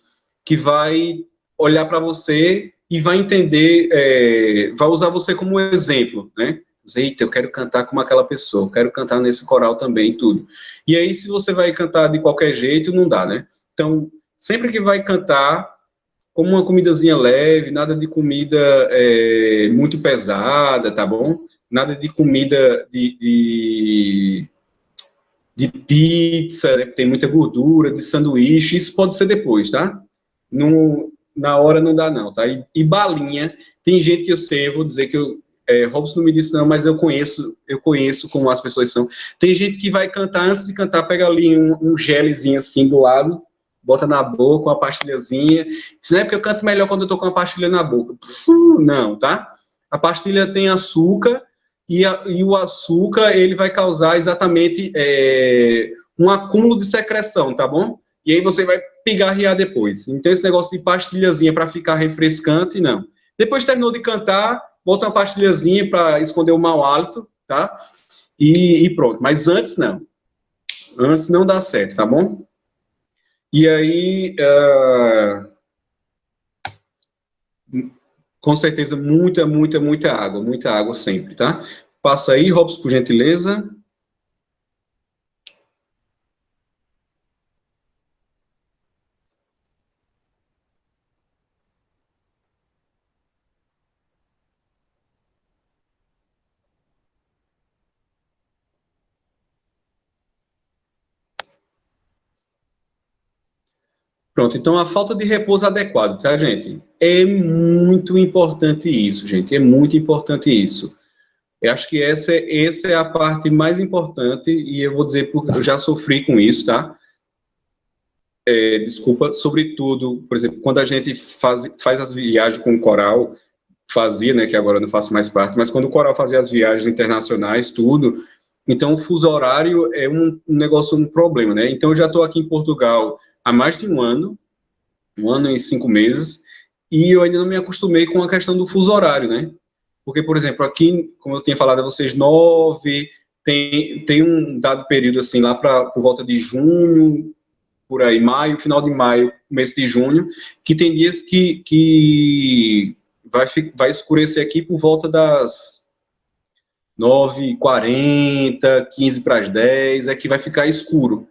vai olhar para você e vai entender, vai usar você como exemplo, né? Eita, eu quero cantar como aquela pessoa, eu quero cantar nesse coral também, tudo. E aí, se você vai cantar de qualquer jeito, não dá, né? Então, sempre que vai cantar, como uma comidazinha leve, nada de comida muito pesada, tá bom? Nada de comida de pizza, né, que tem muita gordura, de sanduíche, isso pode ser depois, tá? Na hora não dá não, tá? E balinha, tem gente que eu sei, eu vou dizer que Robson não me disse não, mas eu conheço como as pessoas são. Tem gente que vai cantar, antes de cantar, pega ali um gelzinho assim do lado, bota na boca, uma pastilhazinha, diz, não é porque eu canto melhor quando eu tô com uma pastilha na boca. Não, tá? A pastilha tem açúcar, e o açúcar, ele vai causar exatamente um acúmulo de secreção, tá bom? E aí você vai pigarrear depois. Então, esse negócio de pastilhazinha para ficar refrescante, não. Depois terminou de cantar, bota uma pastilhazinha para esconder o mau hálito, tá? E pronto. Mas antes, não. Antes não dá certo, tá bom? E aí, com certeza, muita água sempre, tá? Passa aí, Robson, por gentileza. Pronto, então a falta de repouso adequado, tá, gente? É muito importante isso, gente, é muito importante isso. Eu acho que essa é a parte mais importante, e eu vou dizer porque eu já sofri com isso, tá? Desculpa, sobretudo, por exemplo, quando a gente faz as viagens com o coral, fazia, né, que agora eu não faço mais parte, mas quando o coral fazia as viagens internacionais, tudo, então o fuso horário é um negócio, um problema, né? Então eu já estou aqui em Portugal há mais de um ano e 5 meses, e eu ainda não me acostumei com a questão do fuso horário, né? Porque, por exemplo, aqui, como eu tinha falado a vocês, 9, tem um dado período, assim, lá por volta de junho, por aí, maio, final de maio, mês de junho, que tem dias que vai escurecer aqui por volta das 9h40, 15 para as 10, é que vai ficar escuro.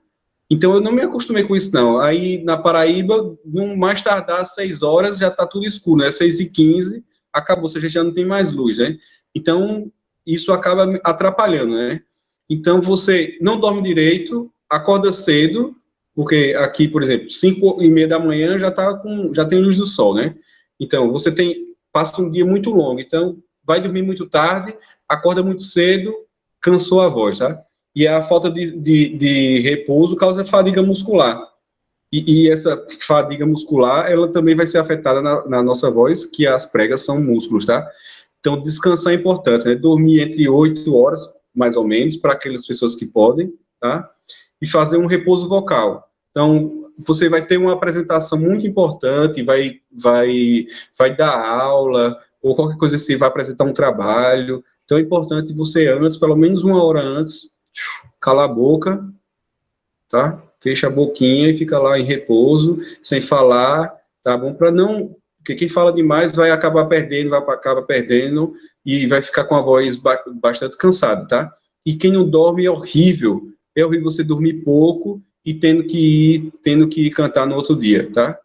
Então, eu não me acostumei com isso, não. Aí, na Paraíba, no mais tardar 6 horas, já está tudo escuro, né? 6h15, acabou, a gente já não tem mais luz, né? Então, isso acaba atrapalhando, né? Então, você não dorme direito, acorda cedo, porque aqui, por exemplo, 5h30 da manhã já tem luz do sol, né? Então, passa um dia muito longo, então, vai dormir muito tarde, acorda muito cedo, cansou a voz, tá? E a falta de repouso causa fadiga muscular. E essa fadiga muscular, ela também vai ser afetada na nossa voz, que as pregas são músculos, tá? Então, descansar é importante, né? Dormir entre 8 horas, mais ou menos, para aquelas pessoas que podem, tá? E fazer um repouso vocal. Então, você vai ter uma apresentação muito importante, vai dar aula, ou qualquer coisa assim, vai apresentar um trabalho. Então, é importante você, antes, pelo menos 1 hora antes, cala a boca, tá? Fecha a boquinha e fica lá em repouso, sem falar, tá bom? Para não... Porque quem fala demais vai acabar perdendo, e vai ficar com a voz bastante cansada, tá? E quem não dorme é horrível você dormir pouco e tendo que ir cantar no outro dia, tá?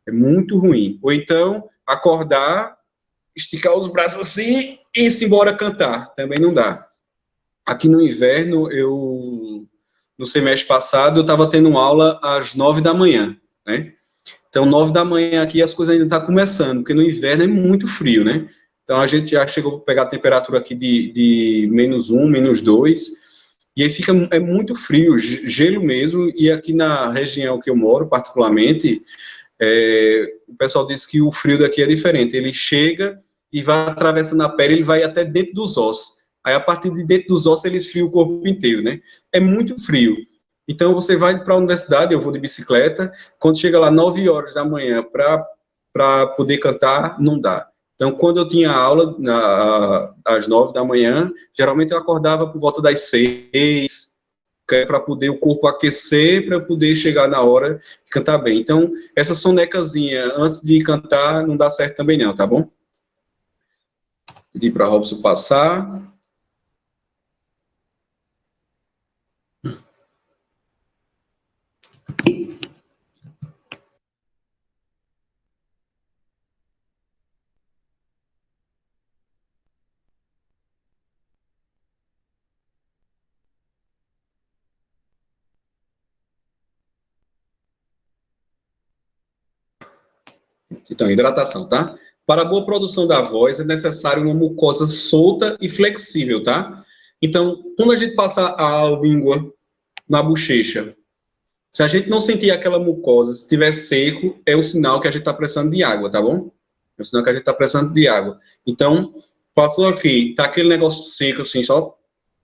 É muito ruim. Ou então, acordar, esticar os braços assim e ir embora cantar, também não dá. Aqui no inverno, no semestre passado, eu estava tendo aula às 9 da manhã, né? Então, 9 da manhã aqui as coisas ainda estão começando, porque no inverno é muito frio, né? Então, a gente já chegou a pegar a temperatura aqui de -1, -2, e aí é muito frio, gelo mesmo, e aqui na região que eu moro, particularmente, o pessoal diz que o frio daqui é diferente. Ele chega e vai atravessando a pele, ele vai até dentro dos ossos. Aí, a partir de dentro dos ossos, ele esfria o corpo inteiro, né? É muito frio. Então, você vai para a universidade, eu vou de bicicleta, quando chega lá 9 horas da manhã para poder cantar, não dá. Então, quando eu tinha aula às 9 da manhã, geralmente eu acordava por volta das 6, para poder o corpo aquecer, para poder chegar na hora de cantar bem. Então, essa sonecazinha antes de cantar não dá certo também não, tá bom? Pedir para Robson passar. Então, hidratação, tá? Para a boa produção da voz, é necessário uma mucosa solta e flexível, tá? Então, quando a gente passa a língua na bochecha, se a gente não sentir aquela mucosa, se estiver seco, é um sinal que a gente está precisando de água, tá bom? É um sinal que a gente está precisando de água. Então, passou aqui, tá aquele negócio seco assim, só...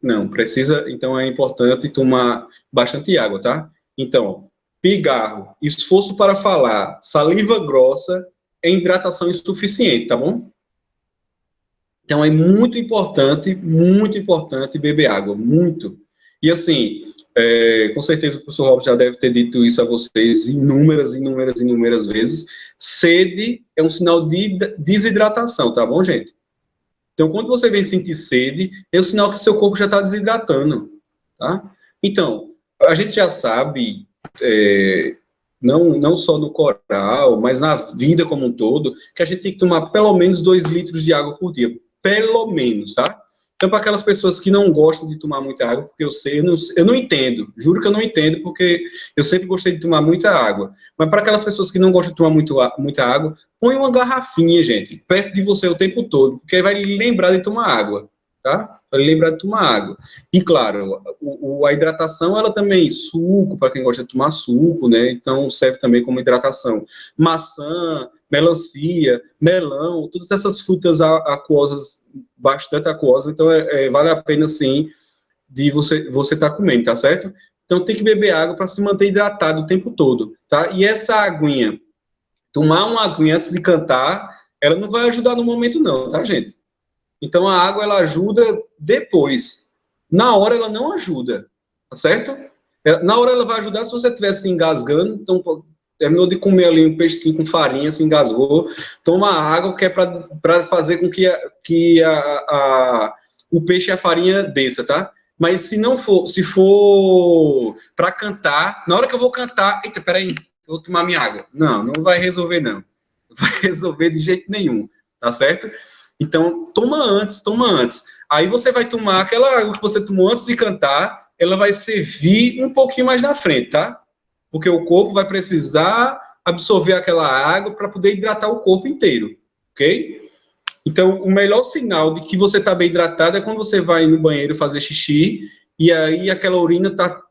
Não, precisa... Então, é importante tomar bastante água, tá? Então, pigarro, esforço para falar, saliva grossa, é hidratação insuficiente, tá bom? Então, é muito importante beber água, muito. E assim, com certeza o professor Robson já deve ter dito isso a vocês inúmeras vezes, sede é um sinal de desidratação, tá bom, gente? Então, quando você vem sentir sede, é um sinal que seu corpo já está desidratando, tá? Então, a gente já sabe, não só no coral, mas na vida como um todo, que a gente tem que tomar pelo menos 2 litros de água por dia. Pelo menos, tá? Então, para aquelas pessoas que não gostam de tomar muita água, porque eu sei, eu não entendo, juro que eu não entendo, porque eu sempre gostei de tomar muita água. Mas para aquelas pessoas que não gostam de tomar muita água, põe uma garrafinha, gente, perto de você o tempo todo, porque aí vai lhe lembrar de tomar água, tá? Vai lhe lembrar de tomar água. E, claro, a hidratação, ela também, suco, para quem gosta de tomar suco, né? Então, serve também como hidratação. Maçã, melancia, melão, todas essas frutas aquosas, bastante aquosas, então vale a pena, sim, de você estar comendo, tá certo? Então, tem que beber água para se manter hidratado o tempo todo, tá? E essa aguinha, tomar uma aguinha antes de cantar, ela não vai ajudar no momento não, tá, gente? Então, a água, ela ajuda depois. Na hora, ela não ajuda, tá certo? Na hora, ela vai ajudar se você estiver se engasgando, então, terminou de comer ali um peixinho com farinha, se engasgou, toma água, que é para fazer com que o peixe e a farinha desça, tá? Mas se for para cantar, na hora que eu vou cantar, eita, peraí, eu vou tomar minha água. Não vai resolver, não. Não vai resolver de jeito nenhum, tá certo? Então, toma antes. Aí você vai tomar aquela água que você tomou antes de cantar, ela vai servir um pouquinho mais na frente, tá? Porque o corpo vai precisar absorver aquela água para poder hidratar o corpo inteiro, ok? Então, o melhor sinal de que você está bem hidratado é quando você vai no banheiro fazer xixi e aí aquela urina está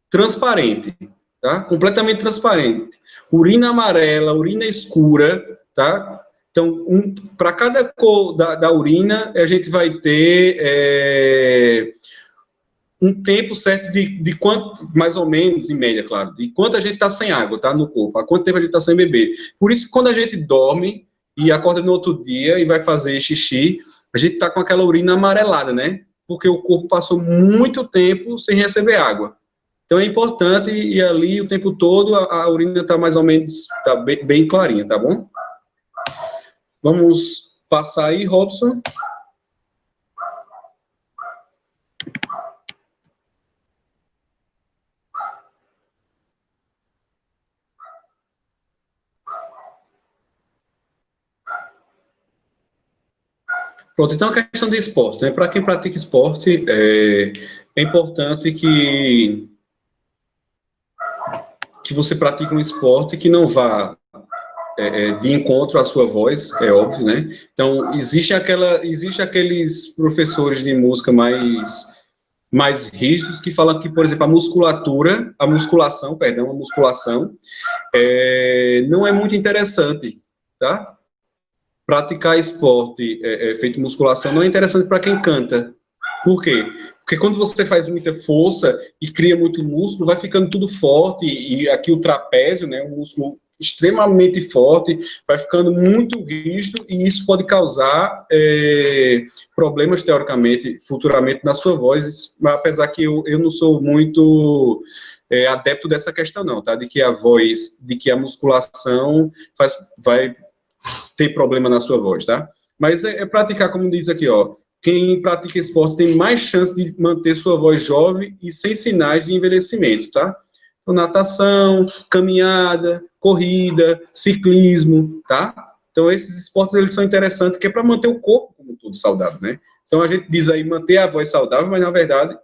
transparente, tá? Completamente transparente. Urina amarela, urina escura, tá? Então, para cada cor da urina, a gente vai ter um tempo certo de quanto, mais ou menos, em média, claro, de quanto a gente está sem água, tá, no corpo, há quanto tempo a gente está sem beber. Por isso, quando a gente dorme e acorda no outro dia e vai fazer xixi, a gente está com aquela urina amarelada, né? Porque o corpo passou muito tempo sem receber água. Então, é importante ir ali o tempo todo, a urina está mais ou menos, tá bem clarinha, tá bom? Vamos passar aí, Robson. Pronto, então a questão de esporte, né? Para quem pratica esporte, é importante que você pratique um esporte que não vá de encontro à sua voz, é óbvio, né? Então, existe aqueles professores de música mais rígidos que falam que, por exemplo, a musculação não é muito interessante, tá? Praticar esporte feito musculação não é interessante para quem canta. Por quê? Porque quando você faz muita força e cria muito músculo, vai ficando tudo forte, e aqui o trapézio, né, um músculo extremamente forte, vai ficando muito rígido, e isso pode causar problemas, teoricamente, futuramente, na sua voz, apesar que eu não sou muito adepto dessa questão, não, tá? De que a musculação vai ter problema na sua voz, tá? Mas praticar, como diz aqui, ó, quem pratica esporte tem mais chance de manter sua voz jovem e sem sinais de envelhecimento, tá? Então, natação, caminhada, corrida, ciclismo, tá? Então, esses esportes, eles são interessantes, que é para manter o corpo como todo saudável, né? Então, a gente diz aí manter a voz saudável, mas, na verdade,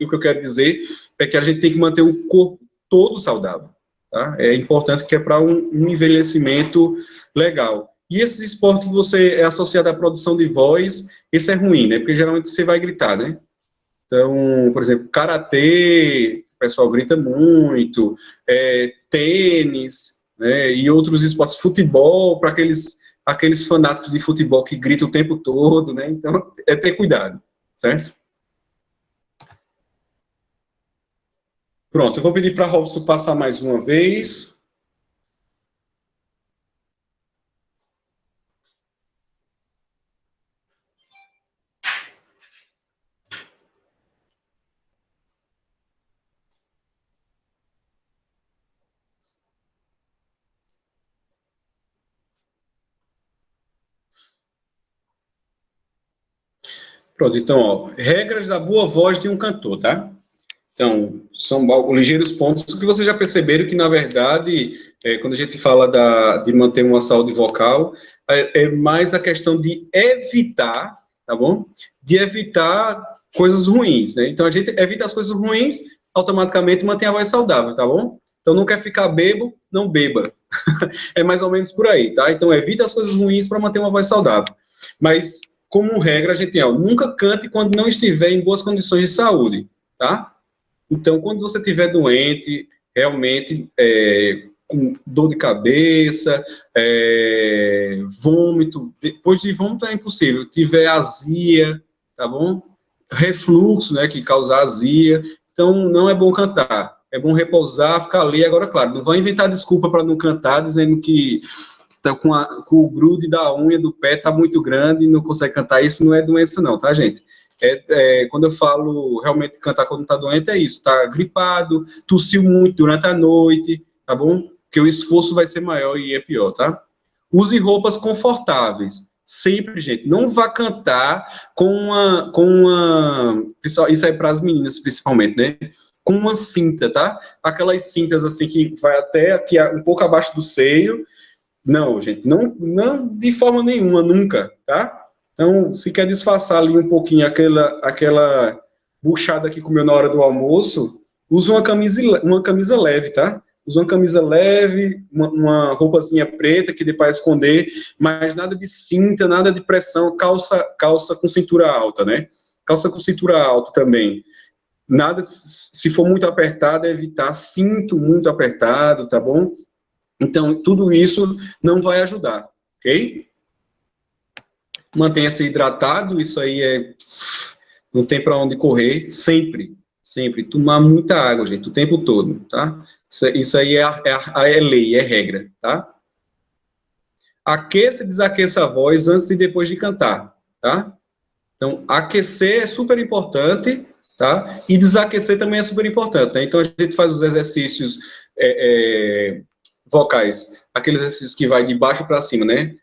o que eu quero dizer é que a gente tem que manter o corpo todo saudável, tá? É importante, que é para um envelhecimento legal. E esses esportes que você é associado à produção de voz, esse é ruim, né? Porque geralmente você vai gritar, né? Então, por exemplo, karatê, o pessoal grita muito, tênis, né? E outros esportes, futebol, para aqueles fanáticos de futebol que gritam o tempo todo, né? Então, é ter cuidado, certo? Pronto, eu vou pedir para a Robson passar mais uma vez. Pronto, então, ó, regras da boa voz de um cantor, tá? Então, são ligeiros pontos que vocês já perceberam que, na verdade, quando a gente fala de manter uma saúde vocal, é mais a questão de evitar tá bom? De evitar coisas ruins, né? Então, a gente evita as coisas ruins, automaticamente mantém a voz saudável, tá bom? Então, não quer ficar bebo, não beba. É mais ou menos por aí, tá? Então, evita as coisas ruins para manter uma voz saudável. Mas, como regra, a gente tem, ó, nunca cante quando não estiver em boas condições de saúde, tá? Então, quando você estiver doente, realmente, com dor de cabeça, vômito, depois de vômito é impossível, tiver azia, tá bom? Refluxo, né, que causa azia, então não é bom cantar, é bom repousar, ficar ali. Agora, claro, não vai inventar desculpa para não cantar, dizendo que tá com o grude da unha do pé tá muito grande e não consegue cantar. Isso não é doença não, tá, gente? Quando eu falo realmente cantar quando tá doente, é isso, tá gripado, tossiu muito durante a noite, tá bom? Porque o esforço vai ser maior e é pior, tá? Use roupas confortáveis. Sempre, gente, não vá cantar com uma isso aí para as meninas, principalmente, né? Com uma cinta, tá? Aquelas cintas assim que vai até aqui um pouco abaixo do seio. Não, gente, não de forma nenhuma, nunca, tá? Então, se quer disfarçar ali um pouquinho aquela buchada que comeu na hora do almoço, usa uma camisa leve, tá? Usa uma camisa leve, uma roupazinha preta que dê para esconder, mas nada de cinta, nada de pressão, calça com cintura alta, né? Calça com cintura alta também. Nada, se for muito apertado, evitar cinto muito apertado, tá bom? Então, tudo isso não vai ajudar, ok? Mantenha-se hidratado, isso aí não tem para onde correr, sempre. Tomar muita água, gente, o tempo todo, tá? Isso aí é lei, é regra, tá? Aqueça e desaqueça a voz antes e depois de cantar, tá? Então, aquecer é super importante, tá? E desaquecer também é super importante, né? Então, a gente faz os exercícios vocais, aqueles exercícios que vai de baixo para cima, né?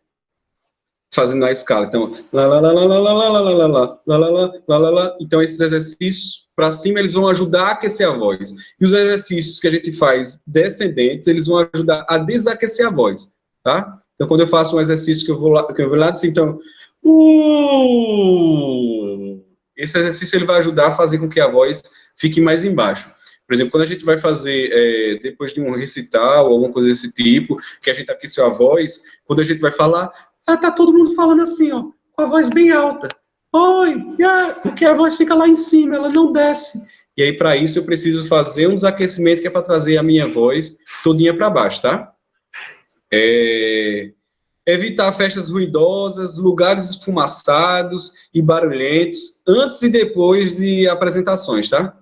Fazendo a escala. Então, lá, lá, lá, lá, lá, lá, lá, lá, lá, lá, lá, lá, lá, lá, lá. Então, esses exercícios para cima, eles vão ajudar a aquecer a voz. E os exercícios que a gente faz descendentes, eles vão ajudar a desaquecer a voz, tá? Então, quando eu faço um exercício que eu vou lá assim, então, esse exercício ele vai ajudar a fazer com que a voz fique mais embaixo. Por exemplo, quando a gente vai fazer, depois de um recital, alguma coisa desse tipo, que a gente aqueceu a voz, quando a gente vai falar, tá todo mundo falando assim, ó, com a voz bem alta. Oi, porque a voz fica lá em cima, ela não desce. E aí, para isso, eu preciso fazer um desaquecimento que é para trazer a minha voz todinha para baixo, tá? Evitar festas ruidosas, lugares esfumaçados e barulhentos, antes e depois de apresentações, tá?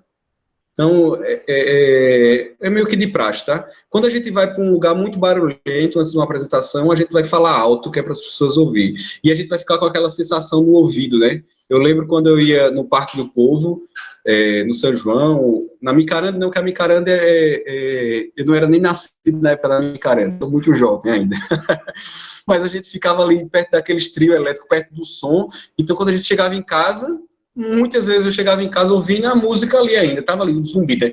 Então, é meio que de praxe, tá? Quando a gente vai para um lugar muito barulhento antes de uma apresentação, a gente vai falar alto, que é para as pessoas ouvir. E a gente vai ficar com aquela sensação no ouvido, né? Eu lembro quando eu ia no Parque do Povo, no São João, na Micaranda, não, que a Micaranda eu não era nem nascido na época da Micaranda, sou muito jovem ainda. Mas a gente ficava ali perto daqueles trio elétrico, perto do som. Então, quando a gente chegava em casa, muitas vezes eu chegava em casa ouvindo a música ali ainda, tava ali, um zumbido.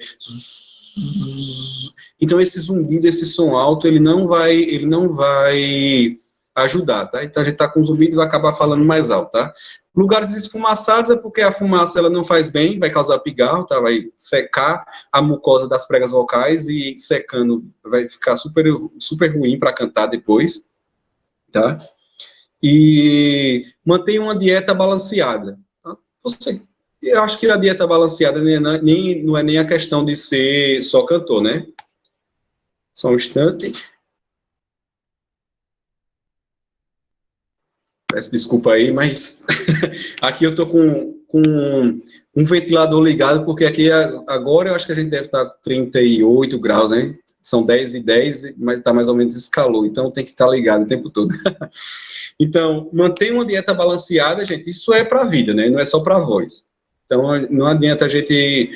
Então, esse zumbido, esse som alto, ele não vai ajudar, tá? Então, a gente tá com zumbido e vai acabar falando mais alto, tá? Lugares esfumaçados é porque a fumaça, ela não faz bem, vai causar pigarro, tá? Vai secar a mucosa das pregas vocais e secando, vai ficar super, super ruim para cantar depois, tá? E mantenha uma dieta balanceada. Eu acho que a dieta balanceada não é nem a questão de ser só cantor, né? Só um instante. Peço desculpa aí, mas aqui eu tô com um ventilador ligado, porque aqui agora eu acho que a gente deve estar 38 graus, né? São 10 e 10, mas está mais ou menos esse calor, então tem que estar ligado o tempo todo. Então, manter uma dieta balanceada, gente, isso é para a vida, né? Não é só para a voz. Então, não adianta a gente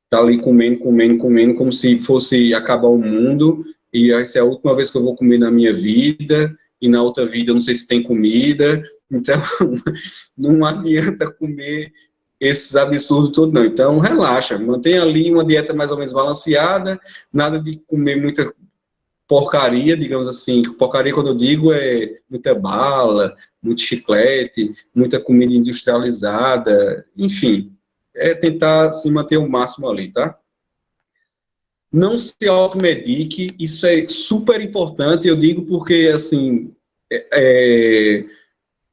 estar ali comendo, como se fosse acabar o mundo, e essa é a última vez que eu vou comer na minha vida, e na outra vida eu não sei se tem comida. Então, não adianta comer esses absurdos todos, não. Então, relaxa, mantenha ali uma dieta mais ou menos balanceada, nada de comer porcaria, digamos assim. Porcaria, quando eu digo, é muita bala, muito chiclete, muita comida industrializada, enfim. É tentar se manter o máximo ali, tá? Não se automedique, isso é super importante, eu digo porque, assim,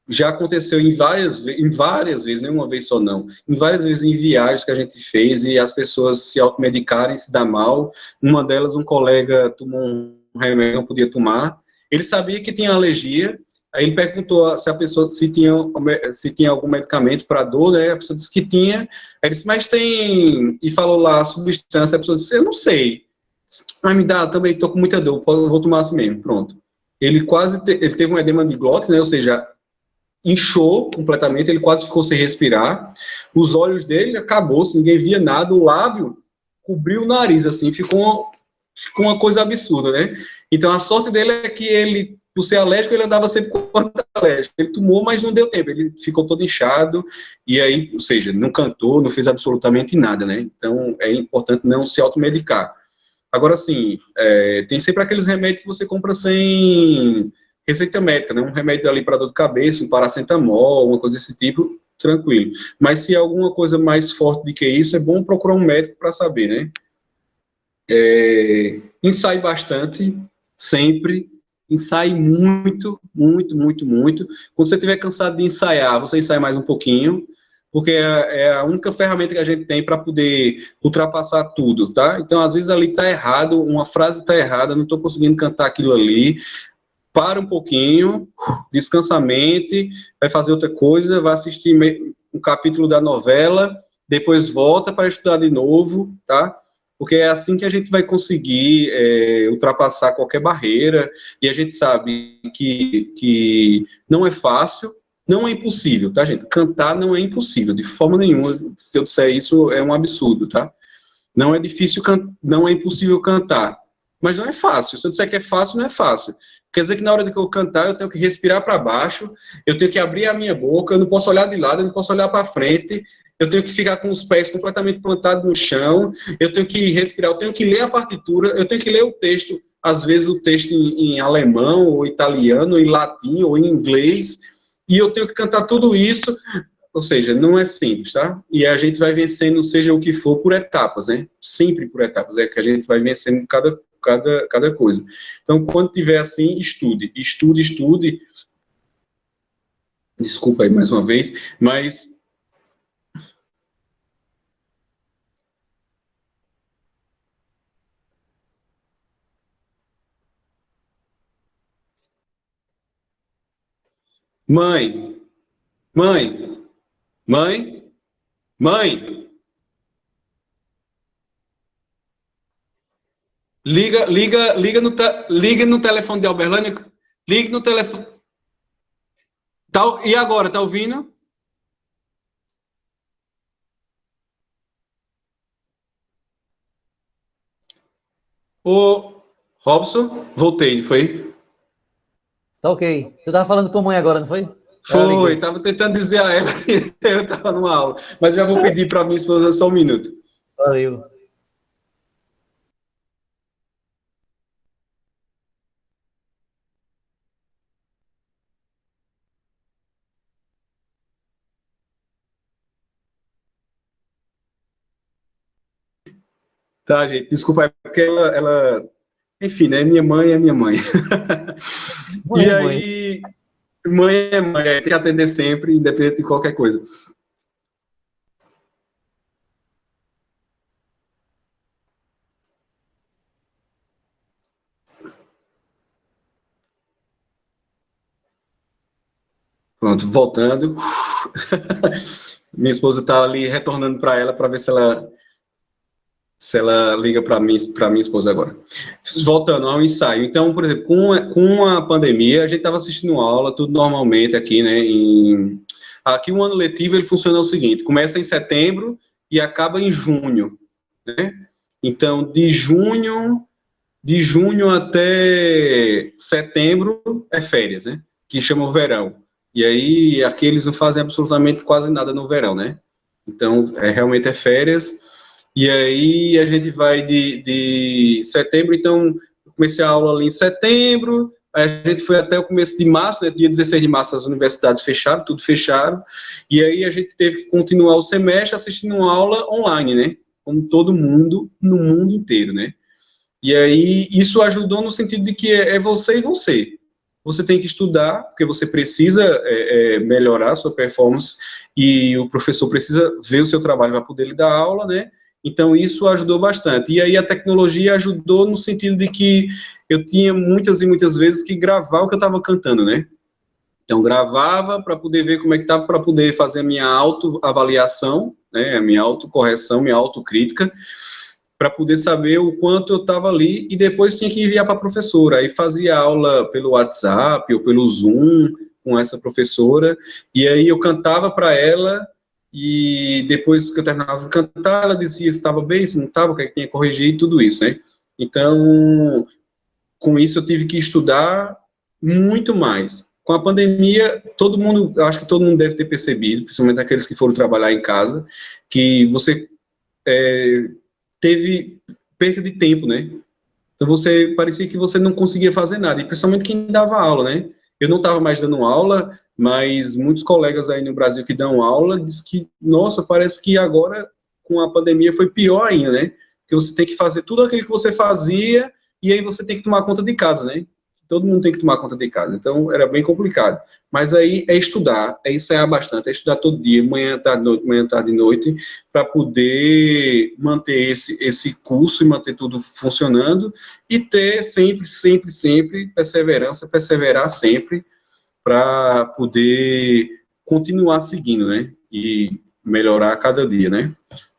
já aconteceu em várias vezes, nem uma vez só não, em várias vezes em viagens que a gente fez e as pessoas se automedicarem, se dar mal. Uma delas, um colega tomou um remédio, não podia tomar, ele sabia que tinha alergia, aí ele perguntou se a pessoa, se tinha algum medicamento para dor, né, a pessoa disse que tinha, aí ele disse, mas tem, e falou lá a substância, a pessoa disse, eu não sei, mas me dá, também estou com muita dor, vou tomar assim mesmo, pronto. Ele ele teve um edema de glote, né, ou seja, inchou completamente, ele quase ficou sem respirar, os olhos dele acabou-se, ninguém via nada, o lábio cobriu o nariz, assim, ficou uma coisa absurda, né? Então, a sorte dele é que ele, por ser alérgico, ele andava sempre com alérgico. Ele tomou, mas não deu tempo, ele ficou todo inchado, e aí, ou seja, não cantou, não fez absolutamente nada, né? Então, é importante não se automedicar. Agora, assim, tem sempre aqueles remédios que você compra sem receita médica, né? Um remédio ali para dor de cabeça, um paracetamol, uma coisa desse tipo, tranquilo. Mas se é alguma coisa mais forte do que isso, é bom procurar um médico para saber, né? Ensaie bastante, sempre. Ensaie muito, muito, muito, muito. Quando você estiver cansado de ensaiar, você ensaia mais um pouquinho, porque é a única ferramenta que a gente tem para poder ultrapassar tudo, tá? Então, às vezes ali está errado, uma frase está errada, não estou conseguindo cantar aquilo ali. Para um pouquinho, descansa a mente, vai fazer outra coisa, vai assistir um capítulo da novela, depois volta para estudar de novo, tá? Porque é assim que a gente vai conseguir ultrapassar qualquer barreira, e a gente sabe que não é fácil, não é impossível, tá, gente? Cantar não é impossível, de forma nenhuma. Se eu disser isso, é um absurdo, tá? Não é difícil, não é impossível cantar, mas não é fácil. Se eu disser que é fácil, não é fácil. Quer dizer que na hora de eu cantar, eu tenho que respirar para baixo, eu tenho que abrir a minha boca, eu não posso olhar de lado, eu não posso olhar para frente, eu tenho que ficar com os pés completamente plantados no chão, eu tenho que respirar, eu tenho que ler a partitura, eu tenho que ler o texto, às vezes o texto em alemão, ou italiano, ou em latim, ou em inglês, e eu tenho que cantar tudo isso, ou seja, não é simples, tá? E a gente vai vencendo, seja o que for, por etapas, né? Sempre por etapas, é que a gente vai vencendo cada coisa. Então, quando tiver assim, estude. Desculpa aí mais uma vez, mas mãe, mãe, mãe, mãe, liga no telefone de Alberlândia, ligue no telefone. E agora, tá ouvindo? Ô, Robson, voltei, foi? Tá ok. Tu tava falando com tua mãe agora, não foi? Foi, estava tentando dizer a ela que eu estava numa aula, mas já vou pedir para minha esposa só um minuto. Valeu. Tá, gente, desculpa, é porque enfim, né, minha mãe é minha mãe. Mãe, E aí, mãe é mãe, tem que atender sempre, independente de qualquer coisa. Pronto, voltando. Minha esposa está ali retornando para ela para ver se ela liga para minha esposa agora. Voltando ao ensaio. Então, por exemplo, com a pandemia, a gente estava assistindo aula, tudo normalmente aqui, né? Aqui o ano letivo, ele funciona o seguinte, começa em setembro e acaba em junho, né? Então, de junho até setembro é férias, né? Que chama o verão. E aí, aqui eles não fazem absolutamente quase nada no verão, né? Então, realmente é férias. E aí, a gente vai de setembro, então, comecei a aula ali em setembro, aí a gente foi até o começo de março, né, dia 16 de março as universidades fecharam, tudo fecharam, e aí a gente teve que continuar o semestre assistindo uma aula online, né, como todo mundo, no mundo inteiro, né. E aí isso ajudou no sentido de que é você e você. Você tem que estudar, porque você precisa melhorar a sua performance, e o professor precisa ver o seu trabalho para poder lhe dar aula, né? Então, isso ajudou bastante. E aí, a tecnologia ajudou no sentido de que eu tinha muitas e muitas vezes que gravar o que eu estava cantando, né? Então, gravava para poder ver como é que estava, para poder fazer a minha autoavaliação, né? A minha autocorreção, minha autocrítica, para poder saber o quanto eu estava ali, e depois tinha que enviar para a professora. Aí fazia aula pelo WhatsApp ou pelo Zoom com essa professora, e aí eu cantava para ela, e depois que eu terminava de cantar, ela dizia se estava bem, se não estava, o que é que tinha que corrigir, e tudo isso, né? Então, com isso eu tive que estudar muito mais. Com a pandemia, todo mundo, eu acho que todo mundo deve ter percebido, principalmente aqueles que foram trabalhar em casa, que você teve perda de tempo, né? Então você parecia que você não conseguia fazer nada, e principalmente quem dava aula, né? Eu não estava mais dando aula, mas muitos colegas aí no Brasil que dão aula diz que, nossa, parece que agora com a pandemia foi pior ainda, né? Porque você tem que fazer tudo aquilo que você fazia e aí você tem que tomar conta de casa, né? Todo mundo tem que tomar conta de casa, então era bem complicado. Mas aí é estudar, é ensaiar bastante, é estudar todo dia, manhã, tarde e noite, para poder manter esse curso e manter tudo funcionando, e ter sempre perseverança, perseverar sempre, para poder continuar seguindo, né? E melhorar a cada dia, né?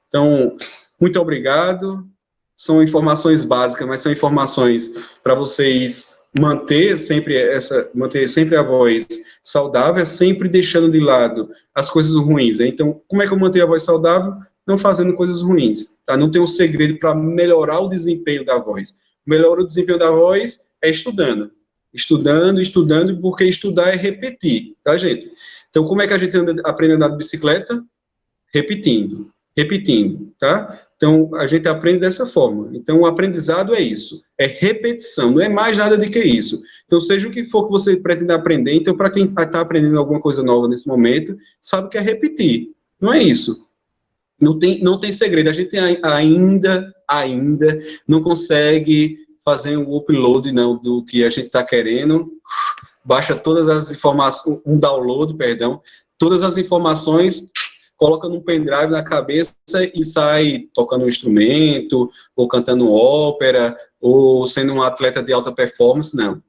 Então, muito obrigado. São informações básicas, mas são informações para vocês manter sempre a voz saudável, sempre deixando de lado as coisas ruins. Né? Então, como é que eu mantenho a voz saudável? Não fazendo coisas ruins, tá? Não tem um segredo para melhorar o desempenho da voz. Melhorar o desempenho da voz é estudando, porque estudar é repetir, tá, gente? Então, como é que a gente aprende a andar de bicicleta? Repetindo, tá? Então, a gente aprende dessa forma. Então, o aprendizado é isso, é repetição, não é mais nada do que isso. Então, seja o que for que você pretende aprender, então, para quem está aprendendo alguma coisa nova nesse momento, sabe que é repetir, não é isso. Não tem segredo, a gente ainda não consegue fazer um upload, não, do que a gente está querendo, baixa todas as informações, um download, perdão, todas as informações, coloca num pendrive na cabeça e sai tocando um instrumento, ou cantando ópera, ou sendo um atleta de alta performance, não.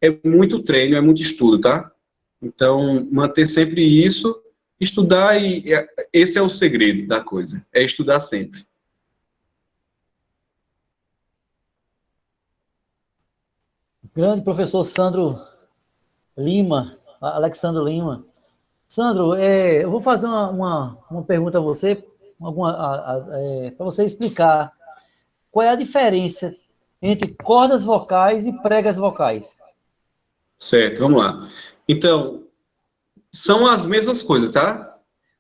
É muito treino, é muito estudo, tá? Então, manter sempre isso, estudar, e esse é o segredo da coisa, é estudar sempre. Grande professor Sandro Lima, Alexandre Lima. Sandro, eu vou fazer uma pergunta a você, para você explicar qual é a diferença entre cordas vocais e pregas vocais. Certo, vamos lá. Então, são as mesmas coisas, tá?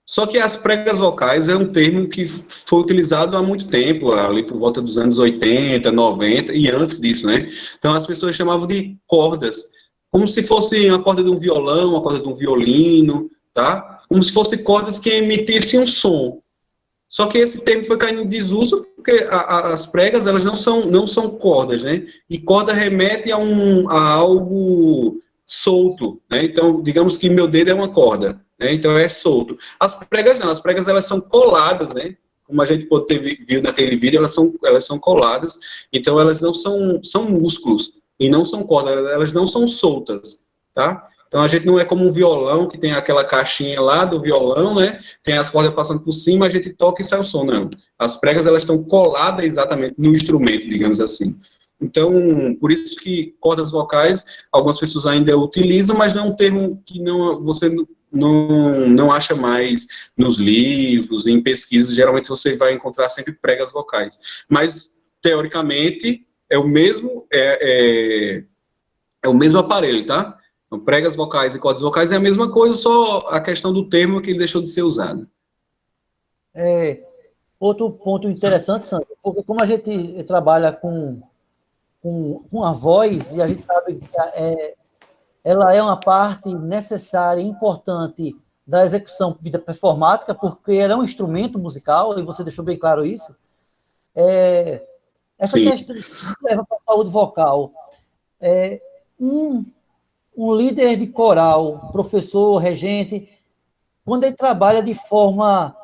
Só que as pregas vocais é um termo que foi utilizado há muito tempo, ali por volta dos anos 80, 90 e antes disso, né? Então as pessoas chamavam de cordas, como se fosse uma corda de um violão, uma corda de um violino, tá? Como se fossem cordas que emitissem um som. Só que esse termo foi caindo em desuso porque as pregas, elas não são cordas, né? E corda remete a algo solto, né? Então, digamos que meu dedo é uma corda, né? Então é solto. As pregas não, as pregas elas são coladas, né? Como a gente pode ter visto naquele vídeo, elas são coladas, então elas não são músculos e não são cordas, elas não são soltas, tá? Então a gente não é como um violão que tem aquela caixinha lá do violão, né? Tem as cordas passando por cima, a gente toca e sai o som, não. As pregas elas estão coladas exatamente no instrumento, digamos assim. Então, por isso que cordas vocais, algumas pessoas ainda utilizam, mas não é um termo que você não acha mais nos livros, em pesquisas, geralmente você vai encontrar sempre pregas vocais. Mas, teoricamente, é o mesmo aparelho, tá? Então, pregas vocais e cordas vocais é a mesma coisa, só a questão do termo que ele deixou de ser usado. Outro ponto interessante, Sandro, porque como a gente trabalha com com a voz, e a gente sabe que ela é uma parte necessária e importante da execução da performática, porque ela é um instrumento musical, e você deixou bem claro isso. Essa Sim. questão que leva para a saúde vocal. Um líder de coral, professor, regente, quando ele trabalha de forma,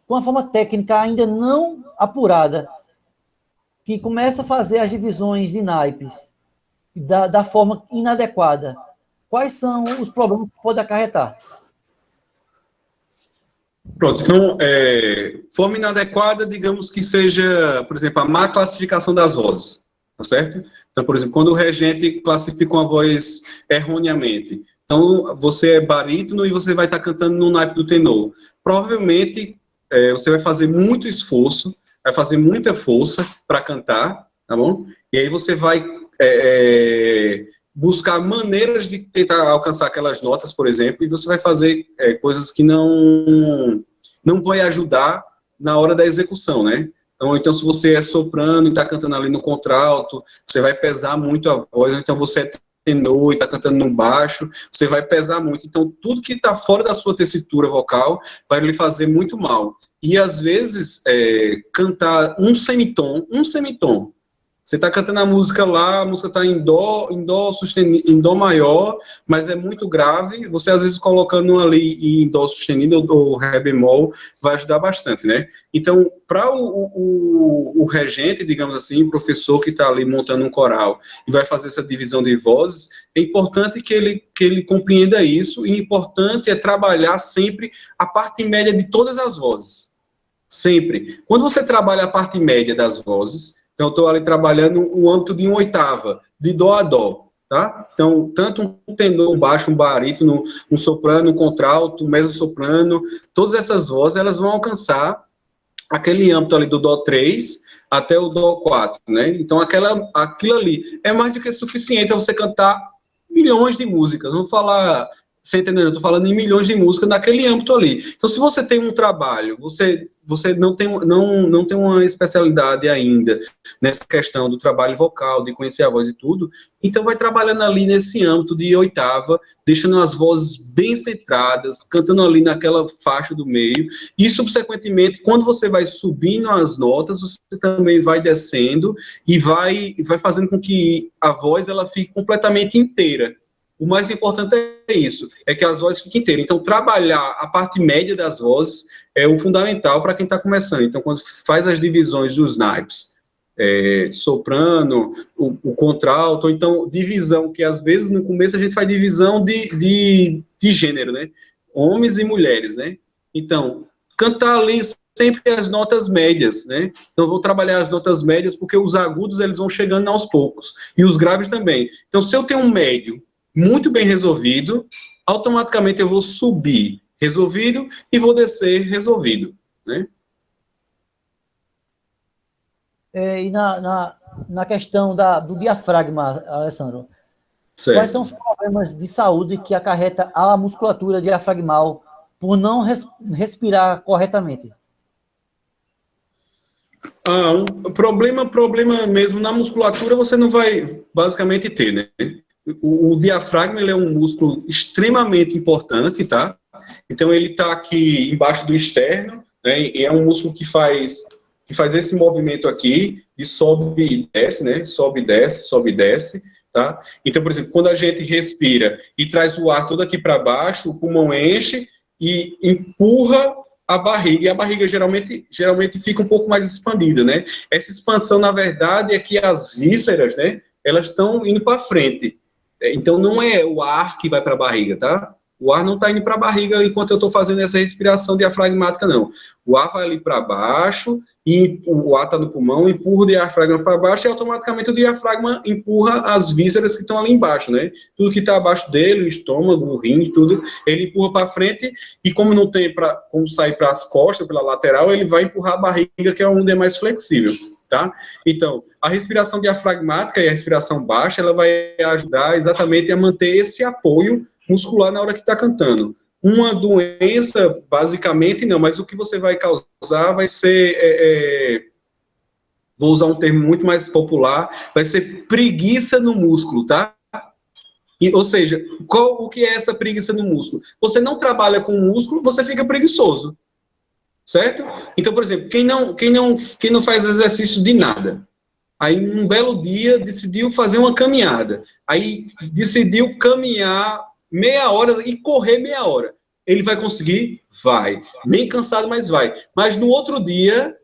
com uma forma técnica ainda não apurada, que começa a fazer as divisões de naipes da forma inadequada, quais são os problemas que pode acarretar? Pronto, então, forma inadequada, digamos que seja, por exemplo, a má classificação das vozes, tá certo? Então, por exemplo, quando o regente classifica uma voz erroneamente, então você é barítono e você vai estar cantando no naipe do tenor. Provavelmente, você vai fazer muito esforço, vai fazer muita força para cantar, tá bom? E aí você vai buscar maneiras de tentar alcançar aquelas notas, por exemplo, e você vai fazer coisas que não vai ajudar na hora da execução, né? Então, se você é soprano e está cantando ali no contralto, você vai pesar muito a voz, então você é tenor e está cantando no baixo, você vai pesar muito. Então, tudo que está fora da sua tessitura vocal vai lhe fazer muito mal. E, às vezes, cantar um semitom, você está cantando a música lá, a música está em dó sustenido, em dó maior, mas é muito grave. Você, às vezes, colocando ali em dó sustenido ou ré bemol, vai ajudar bastante, né? Então, para o regente, digamos assim, o professor que está ali montando um coral e vai fazer essa divisão de vozes, é importante que ele compreenda isso, e importante é trabalhar sempre a parte média de todas as vozes. Sempre. Quando você trabalha a parte média das vozes, então, eu estou ali trabalhando o âmbito de uma oitava, de dó a dó, tá? Então, tanto um tenor, um baixo, um barítono, um soprano, um contralto, um mezzo-soprano, todas essas vozes, elas vão alcançar aquele âmbito ali do dó 3 até o dó 4, né? Então, aquilo ali é mais do que suficiente para você cantar milhões de músicas. Não vou falar centenário, eu estou falando em milhões de músicas naquele âmbito ali. Então, se você tem um trabalho, você não tem uma especialidade ainda nessa questão do trabalho vocal, de conhecer a voz e tudo, então vai trabalhando ali nesse âmbito de oitava, deixando as vozes bem centradas, cantando ali naquela faixa do meio, e subsequentemente, quando você vai subindo as notas, você também vai descendo e vai fazendo com que a voz ela fique completamente inteira. O mais importante é isso, é que as vozes fiquem inteiras. Então, trabalhar a parte média das vozes é o fundamental para quem está começando. Então, quando faz as divisões dos naipes, soprano, o contralto, ou então divisão, que às vezes no começo a gente faz divisão de gênero, né? Homens e mulheres, né? Então, cantar ali sempre as notas médias, né? Então, eu vou trabalhar as notas médias porque os agudos eles vão chegando aos poucos, e os graves também. Então, se eu tenho um médio muito bem resolvido, automaticamente eu vou subir resolvido e vou descer resolvido, né? E na questão do diafragma, Alessandro, Certo. quais são os problemas de saúde que acarreta a musculatura diafragmal por não respirar corretamente? Um problema mesmo na musculatura você não vai basicamente ter, né? O diafragma ele é um músculo extremamente importante, tá? Então ele está aqui embaixo do externo, né? E é um músculo que faz esse movimento aqui, e sobe e desce, né? Sobe e desce, tá? Então, por exemplo, quando a gente respira e traz o ar todo aqui para baixo, o pulmão enche e empurra a barriga, e a barriga geralmente fica um pouco mais expandida, né? Essa expansão, na verdade, é que as vísceras, né? Elas estão indo para frente. Então, não é o ar que vai para a barriga, tá? O ar não está indo para a barriga enquanto eu estou fazendo essa respiração diafragmática, não. O ar vai ali para baixo, e o ar está no pulmão, empurra o diafragma para baixo, e automaticamente o diafragma empurra as vísceras que estão ali embaixo, né? Tudo que está abaixo dele, o estômago, o rim, tudo, ele empurra para frente, e como não tem como sair para as costas, pela lateral, ele vai empurrar a barriga, que é onde é mais flexível. Tá? Então, a respiração diafragmática e a respiração baixa, ela vai ajudar exatamente a manter esse apoio muscular na hora que está cantando. Uma doença, basicamente, não, mas o que você vai causar vai ser vou usar um termo muito mais popular, vai ser preguiça no músculo, tá? Ou seja, o que é essa preguiça no músculo? Você não trabalha com o músculo, você fica preguiçoso, certo? Então, por exemplo, quem não faz exercício de nada, aí um belo dia decidiu fazer uma caminhada, aí decidiu caminhar meia hora e correr meia hora. Ele vai conseguir? Vai. Bem cansado, mas vai. Mas no outro dia,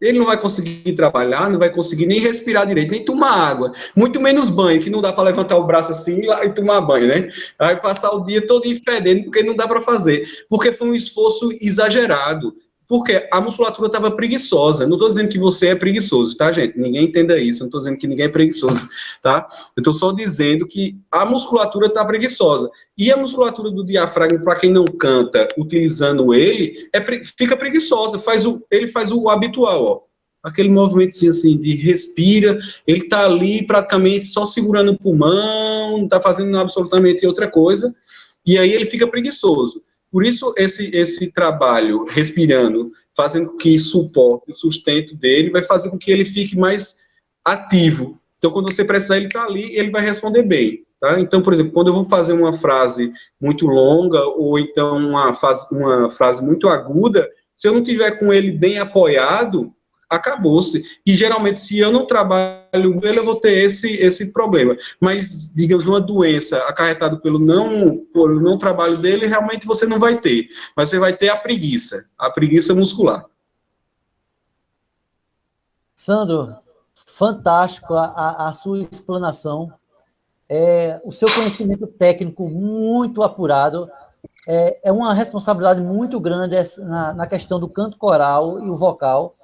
ele não vai conseguir trabalhar, não vai conseguir nem respirar direito, nem tomar água, muito menos banho, que não dá para levantar o braço assim e tomar banho, né? Vai passar o dia todo fedendo, porque não dá para fazer, porque foi um esforço exagerado, porque a musculatura estava preguiçosa. Não estou dizendo que você é preguiçoso, tá, gente? Ninguém entenda isso, não estou dizendo que ninguém é preguiçoso, tá? Eu estou só dizendo que a musculatura está preguiçosa. E a musculatura do diafragma, para quem não canta utilizando ele, fica preguiçosa, ele faz o habitual, ó. Aquele movimento assim de respira, ele está ali praticamente só segurando o pulmão, não está fazendo absolutamente outra coisa, e aí ele fica preguiçoso. Por isso, esse trabalho respirando, fazendo com que suporte o sustento dele, vai fazer com que ele fique mais ativo. Então, quando você precisar, ele está ali, ele vai responder bem. Tá? Então, por exemplo, quando eu vou fazer uma frase muito longa, ou então uma frase muito aguda, se eu não tiver com ele bem apoiado, acabou-se. E geralmente, se eu não trabalho ele, eu vou ter esse problema. Mas, digamos, uma doença acarretada pelo não trabalho dele, realmente você não vai ter. Mas você vai ter a preguiça muscular. Sandro, fantástico a sua explanação. O seu conhecimento técnico muito apurado. É uma responsabilidade muito grande na questão do canto coral e o vocal.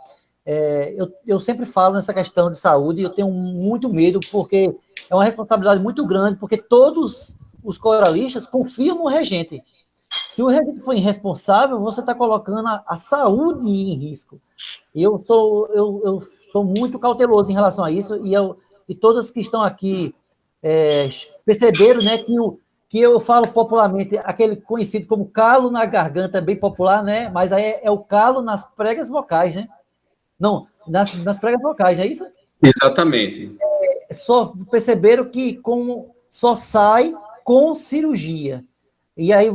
Eu sempre falo nessa questão de saúde, eu tenho muito medo, porque é uma responsabilidade muito grande, porque todos os coralistas confiam no regente. Se o regente for irresponsável, você está colocando a saúde em risco. Eu sou muito cauteloso em relação a isso, e todas que estão aqui perceberam, né, que eu falo popularmente, aquele conhecido como calo na garganta, é bem popular, né, mas aí é o calo nas pregas vocais, né? Não, nas pregas vocais, não é isso? Exatamente. Só perceberam que só sai com cirurgia. E aí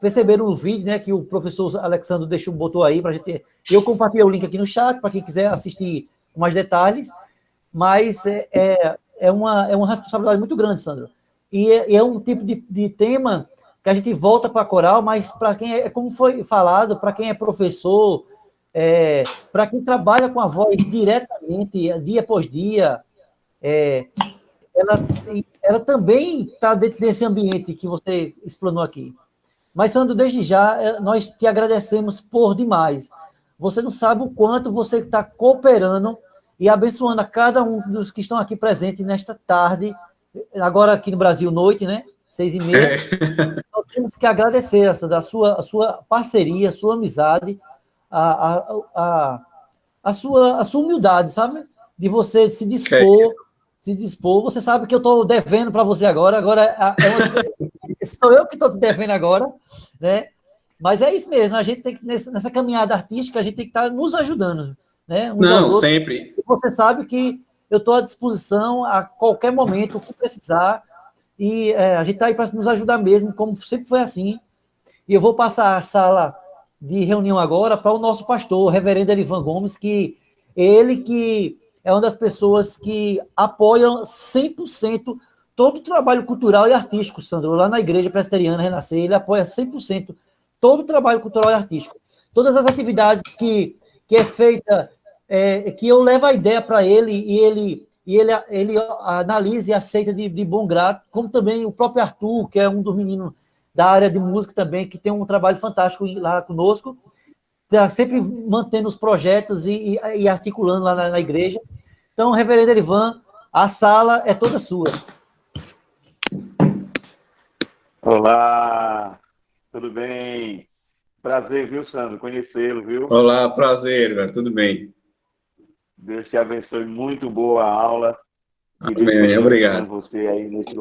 perceberam no vídeo, né, que o professor Alexandre botou aí para a gente. Eu compartilhei o link aqui no chat para quem quiser assistir com mais detalhes, mas é uma responsabilidade muito grande, Sandro. E é um tipo de tema que a gente volta para a coral, mas para quem como foi falado, para quem é professor, para quem trabalha com a voz diretamente, dia após dia, ela também está dentro desse ambiente que você explanou aqui. Mas, Sandro, desde já, nós te agradecemos por demais. Você não sabe o quanto você está cooperando e abençoando a cada um dos que estão aqui presentes nesta tarde, agora aqui no Brasil, noite, né? 6h30. Só temos que agradecer a sua parceria, a sua amizade, a sua humildade, sabe? De você se dispor. Você sabe que eu estou devendo para você agora sou eu que estou te devendo agora, né? Mas é isso mesmo, a gente tem que, nessa caminhada artística, a gente tem que estar nos ajudando, né? Uns aos outros. Sempre. E você sabe que eu estou à disposição a qualquer momento, o que precisar, e a gente está aí para nos ajudar mesmo, como sempre foi assim. E eu vou passar a sala de reunião agora para o nosso pastor, o reverendo Elivan Gomes, que é uma das pessoas que apoiam 100% todo o trabalho cultural e artístico, Sandro, lá na Igreja Presbiteriana Renascer, ele apoia 100% todo o trabalho cultural e artístico. Todas as atividades que é feita, que eu levo a ideia para ele, e ele analisa e aceita de bom grado, como também o próprio Arthur, que é um dos meninos da área de música também, que tem um trabalho fantástico lá conosco, está sempre mantendo os projetos e articulando lá na igreja. Então, reverendo Elivan, a sala é toda sua. Olá, tudo bem? Prazer, viu, Sandro? Conhecê-lo, viu? Olá, prazer, velho. Tudo bem? Deus te abençoe, muito boa a aula. Amém, obrigado. Você aí nesse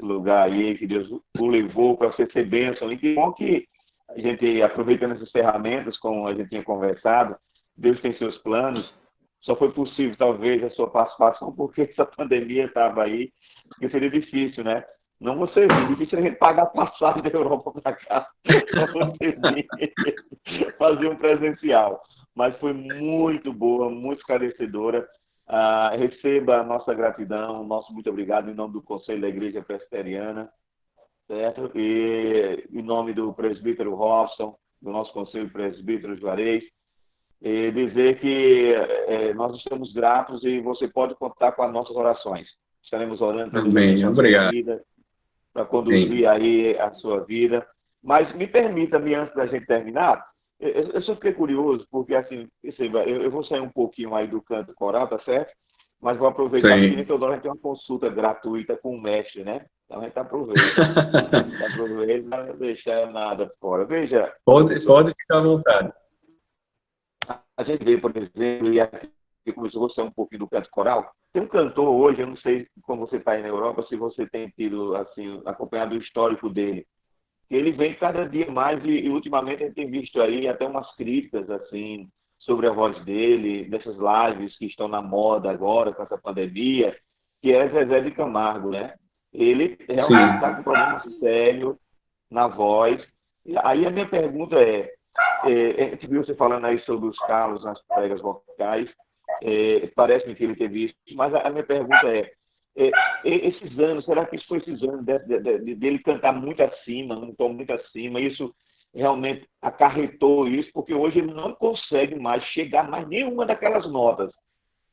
lugar aí, que Deus o levou para você ser bênção. E que bom que a gente, aproveitando essas ferramentas, como a gente tinha conversado, Deus tem seus planos, Só foi possível, talvez, a sua participação porque essa pandemia estava aí, porque seria difícil, né? Não você vir, difícil a gente pagar passagem da Europa para cá, para você vir fazer um presencial. Mas foi muito boa, muito esclarecedora. Receba a nossa gratidão, nosso muito obrigado em nome do Conselho da Igreja Presbiteriana, certo? E em nome do presbítero Robson, do nosso Conselho Presbítero Juarez, e dizer que nós estamos gratos e você pode contar com as nossas orações. Estaremos orando pela vida, para conduzir aí a sua vida. Mas me permita-me, antes da gente terminar, eu só fiquei curioso, porque assim, eu vou sair um pouquinho aí do canto coral, tá certo? Mas vou aproveitar que nem toda hora a gente tem uma consulta gratuita com o mestre, né? Então a gente aproveita. Não deixar nada fora. Veja. Pode ficar à vontade. A gente vê, por exemplo, e aqui começou a sair um pouquinho do canto coral. Tem um cantor hoje, eu não sei como você está aí na Europa, se você tem tido, assim, acompanhado o histórico dele. Ele vem cada dia mais e ultimamente a gente tem visto aí até umas críticas, assim, sobre a voz dele, dessas lives que estão na moda agora com essa pandemia, que é Zezé de Camargo, né? Ele realmente está com um problema sério na voz. E aí a minha pergunta a gente viu você falando aí sobre os calos nas pregas vocais, parece-me que ele teve isso, mas a minha pergunta esses anos, será que isso foi esses anos dele cantar muito acima, um tom muito acima, isso realmente acarretou isso, porque hoje ele não consegue mais chegar mais nenhuma daquelas notas,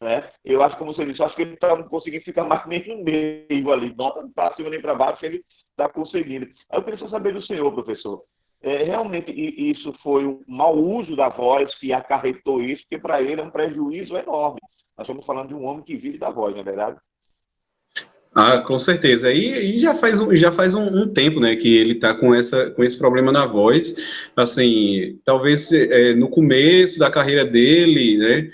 né? Eu acho, como você disse, acho que ele não conseguindo ficar mais nem no meio ali, nota não para cima nem para baixo, ele está conseguindo. Aí eu queria só saber do senhor, professor, realmente isso foi um mau uso da voz que acarretou isso, porque para ele é um prejuízo enorme. Nós estamos falando de um homem que vive da voz, não é verdade? Com certeza. E já faz um tempo, né, que ele está com esse problema na voz. Assim, talvez no começo da carreira dele, né,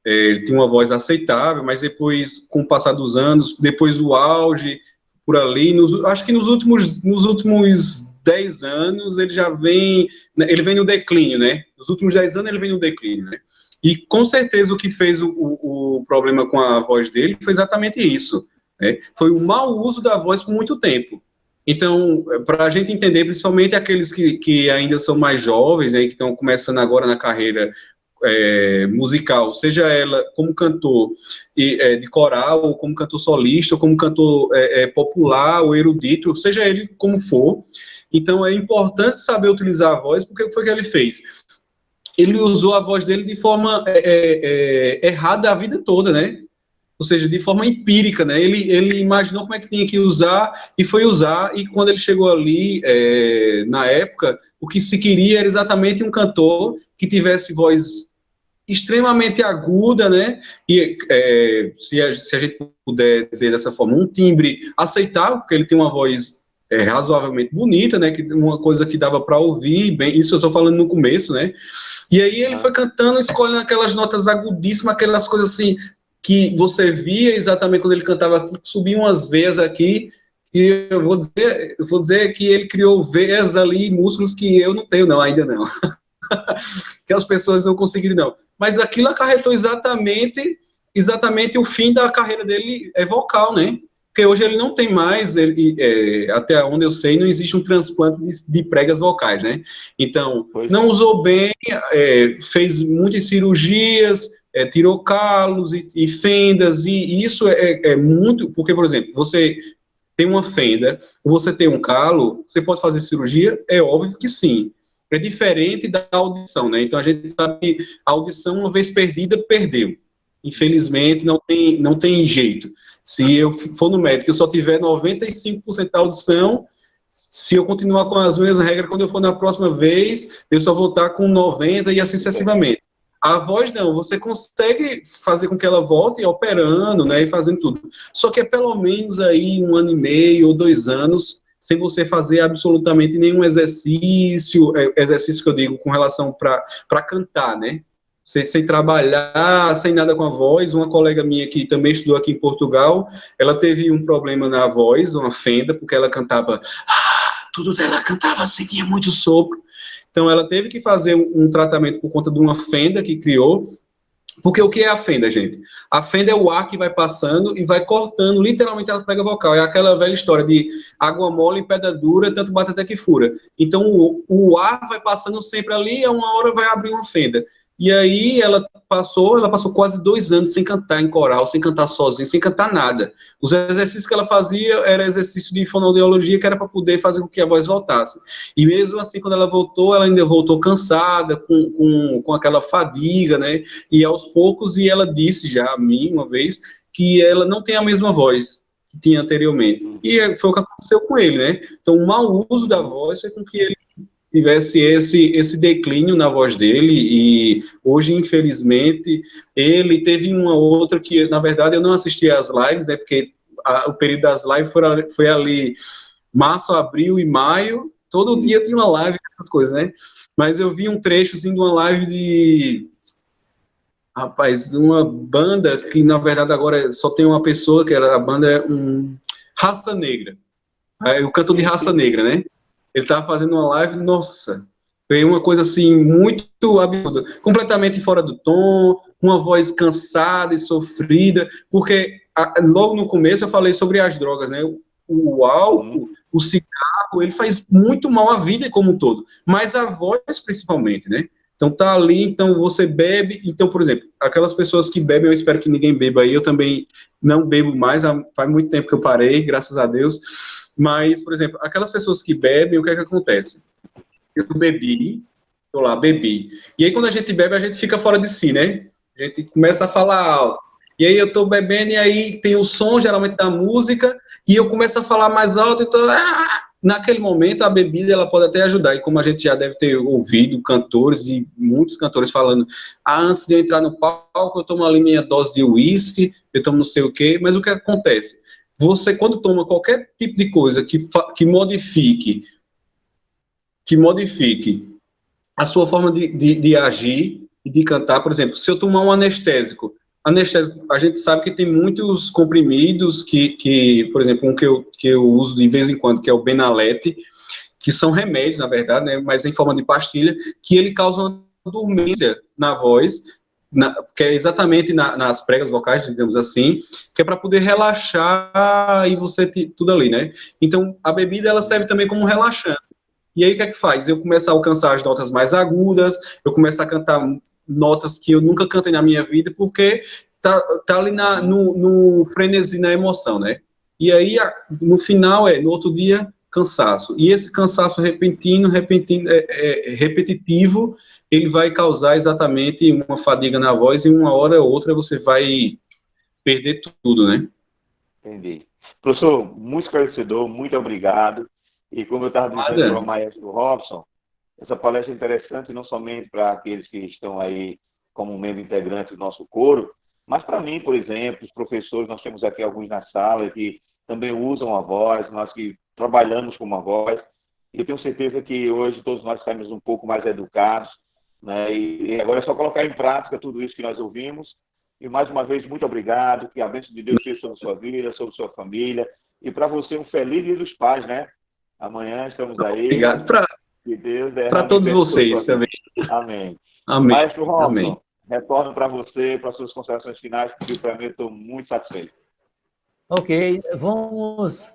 ele tinha uma voz aceitável, mas depois, com o passar dos anos, depois do auge, por ali, acho que nos últimos 10 anos ele vem no declínio, né? Nos últimos 10 anos ele vem no declínio, né? E com certeza o que fez o problema com a voz dele foi exatamente isso. Foi o mau uso da voz por muito tempo. Então, para a gente entender, principalmente aqueles que ainda são mais jovens, né, que estão começando agora na carreira musical, seja ela como cantor de coral, ou como cantor solista, ou como cantor popular, ou erudito, seja ele como for. Então, é importante saber utilizar a voz, porque foi o que ele fez. Ele usou a voz dele de forma errada a vida toda, né? Ou seja, de forma empírica, né? Ele imaginou como é que tinha que usar e foi usar, e quando ele chegou ali, na época, o que se queria era exatamente um cantor que tivesse voz extremamente aguda, né? E se a gente puder dizer dessa forma, um timbre aceitável, porque ele tem uma voz razoavelmente bonita, né? Uma coisa que dava para ouvir bem, isso eu estou falando no começo, né? E aí ele foi cantando, escolhendo aquelas notas agudíssimas, aquelas coisas assim, que você via exatamente quando ele cantava, subiam umas veias aqui, e eu vou dizer que ele criou veias ali, músculos que eu não tenho, não, ainda não. Que as pessoas não conseguiram, não. Mas aquilo acarretou exatamente o fim da carreira dele vocal, né? Porque hoje ele não tem mais, até onde eu sei, não existe um transplante de pregas vocais, né? Então, não usou bem, fez muitas cirurgias, tirou calos e fendas, e isso é muito, porque, por exemplo, você tem uma fenda, você tem um calo, você pode fazer cirurgia? É óbvio que sim. É diferente da audição, né? Então, a gente sabe que a audição, uma vez perdida, perdeu. Infelizmente, não tem jeito. Se eu for no médico e eu só tiver 95% da audição, se eu continuar com as mesmas regras, quando eu for na próxima vez, eu só vou estar com 90% e assim sucessivamente. A voz não, você consegue fazer com que ela volte operando, né, e fazendo tudo. Só que é pelo menos aí 1 ano e meio ou 2 anos sem você fazer absolutamente nenhum exercício que eu digo com relação para cantar, né? Sem trabalhar, sem nada com a voz. Uma colega minha que também estudou aqui em Portugal, ela teve um problema na voz, uma fenda, porque ela cantava, tudo dela cantava assim, tinha muito sopro. Então, ela teve que fazer um tratamento por conta de uma fenda que criou, Porque o que é a fenda, gente? A fenda é o ar que vai passando e vai cortando literalmente a prega vocal. É aquela velha história de água mole em pedra dura, tanto bate até que fura. Então o ar vai passando sempre ali e a uma hora vai abrir uma fenda. E aí ela passou quase 2 anos sem cantar em coral, sem cantar sozinha, sem cantar nada. Os exercícios que ela fazia era exercício de fonoaudiologia, que era para poder fazer com que a voz voltasse. E mesmo assim, quando ela voltou, ela ainda voltou cansada, com aquela fadiga, né? E aos poucos, e ela disse já a mim uma vez, que ela não tem a mesma voz que tinha anteriormente. E foi o que aconteceu com ele, né? Então, o mau uso da voz foi com que ele tivesse esse declínio na voz dele, e hoje, infelizmente, ele teve uma outra que, na verdade, eu não assisti às lives, né, porque o período das lives foi ali março, abril e maio, todo dia tinha uma live, essas coisas, né, mas eu vi um trechozinho de uma live de uma banda que, na verdade, agora só tem uma pessoa, que era a banda Raça Negra, o cantor de Raça Negra, né? Ele estava fazendo uma live, nossa, foi uma coisa assim, muito absurda, completamente fora do tom, uma voz cansada e sofrida, porque logo no começo eu falei sobre as drogas, né? O álcool, o cigarro, ele faz muito mal à vida como um todo, mas a voz principalmente, né? Então tá ali, então você bebe, então, por exemplo, aquelas pessoas que bebem, eu espero que ninguém beba aí, eu também não bebo mais, faz muito tempo que eu parei, graças a Deus, mas, por exemplo, aquelas pessoas que bebem, o que é que acontece? Eu bebi, e aí quando a gente bebe, a gente fica fora de si, né? A gente começa a falar alto, e aí eu tô bebendo, e aí tem o som, geralmente, da música, e eu começo a falar mais alto, então, naquele momento, a bebida, ela pode até ajudar, e como a gente já deve ter ouvido cantores, e muitos cantores falando, antes de eu entrar no palco, eu tomo ali minha dose de uísque, eu tomo não sei o quê, mas o que acontece? Você, quando toma qualquer tipo de coisa que modifique a sua forma de agir e de cantar, por exemplo, se eu tomar um anestésico, a gente sabe que tem muitos comprimidos por exemplo, um que eu uso de vez em quando, que é o Benalete, que são remédios, na verdade, né, mas em forma de pastilha, que ele causa uma dormência na voz, que é exatamente nas pregas vocais, digamos assim, que é para poder relaxar e você tudo ali, né? Então, a bebida, ela serve também como relaxante. E aí, o que é que faz? Eu começo a alcançar as notas mais agudas, eu começo a cantar notas que eu nunca cantei na minha vida, porque tá ali no frenesi, na emoção, né? E aí, no final, no outro dia, cansaço. E esse cansaço repetitivo, ele vai causar exatamente uma fadiga na voz, e uma hora ou outra você vai perder tudo, né? Entendi. Professor, muito esclarecedor, muito obrigado. E como eu estava dizendo para o maestro Robson, essa palestra é interessante não somente para aqueles que estão aí como membro integrante do nosso coro, mas para mim, por exemplo, os professores, nós temos aqui alguns na sala que também usam a voz, nós que trabalhamos com uma voz, e eu tenho certeza que hoje todos nós saímos um pouco mais educados, né? E agora é só colocar em prática tudo isso que nós ouvimos. E mais uma vez, muito obrigado, que a bênção de Deus esteja sobre sua vida, sobre sua família, e para você um feliz Dia dos Pais, né? Amanhã estamos aí. Obrigado para todos vocês também. Amém. Amém. Maestro Robson, Amém. Retorno para você, para suas considerações finais, porque para mim eu estou muito satisfeito. Ok, vamos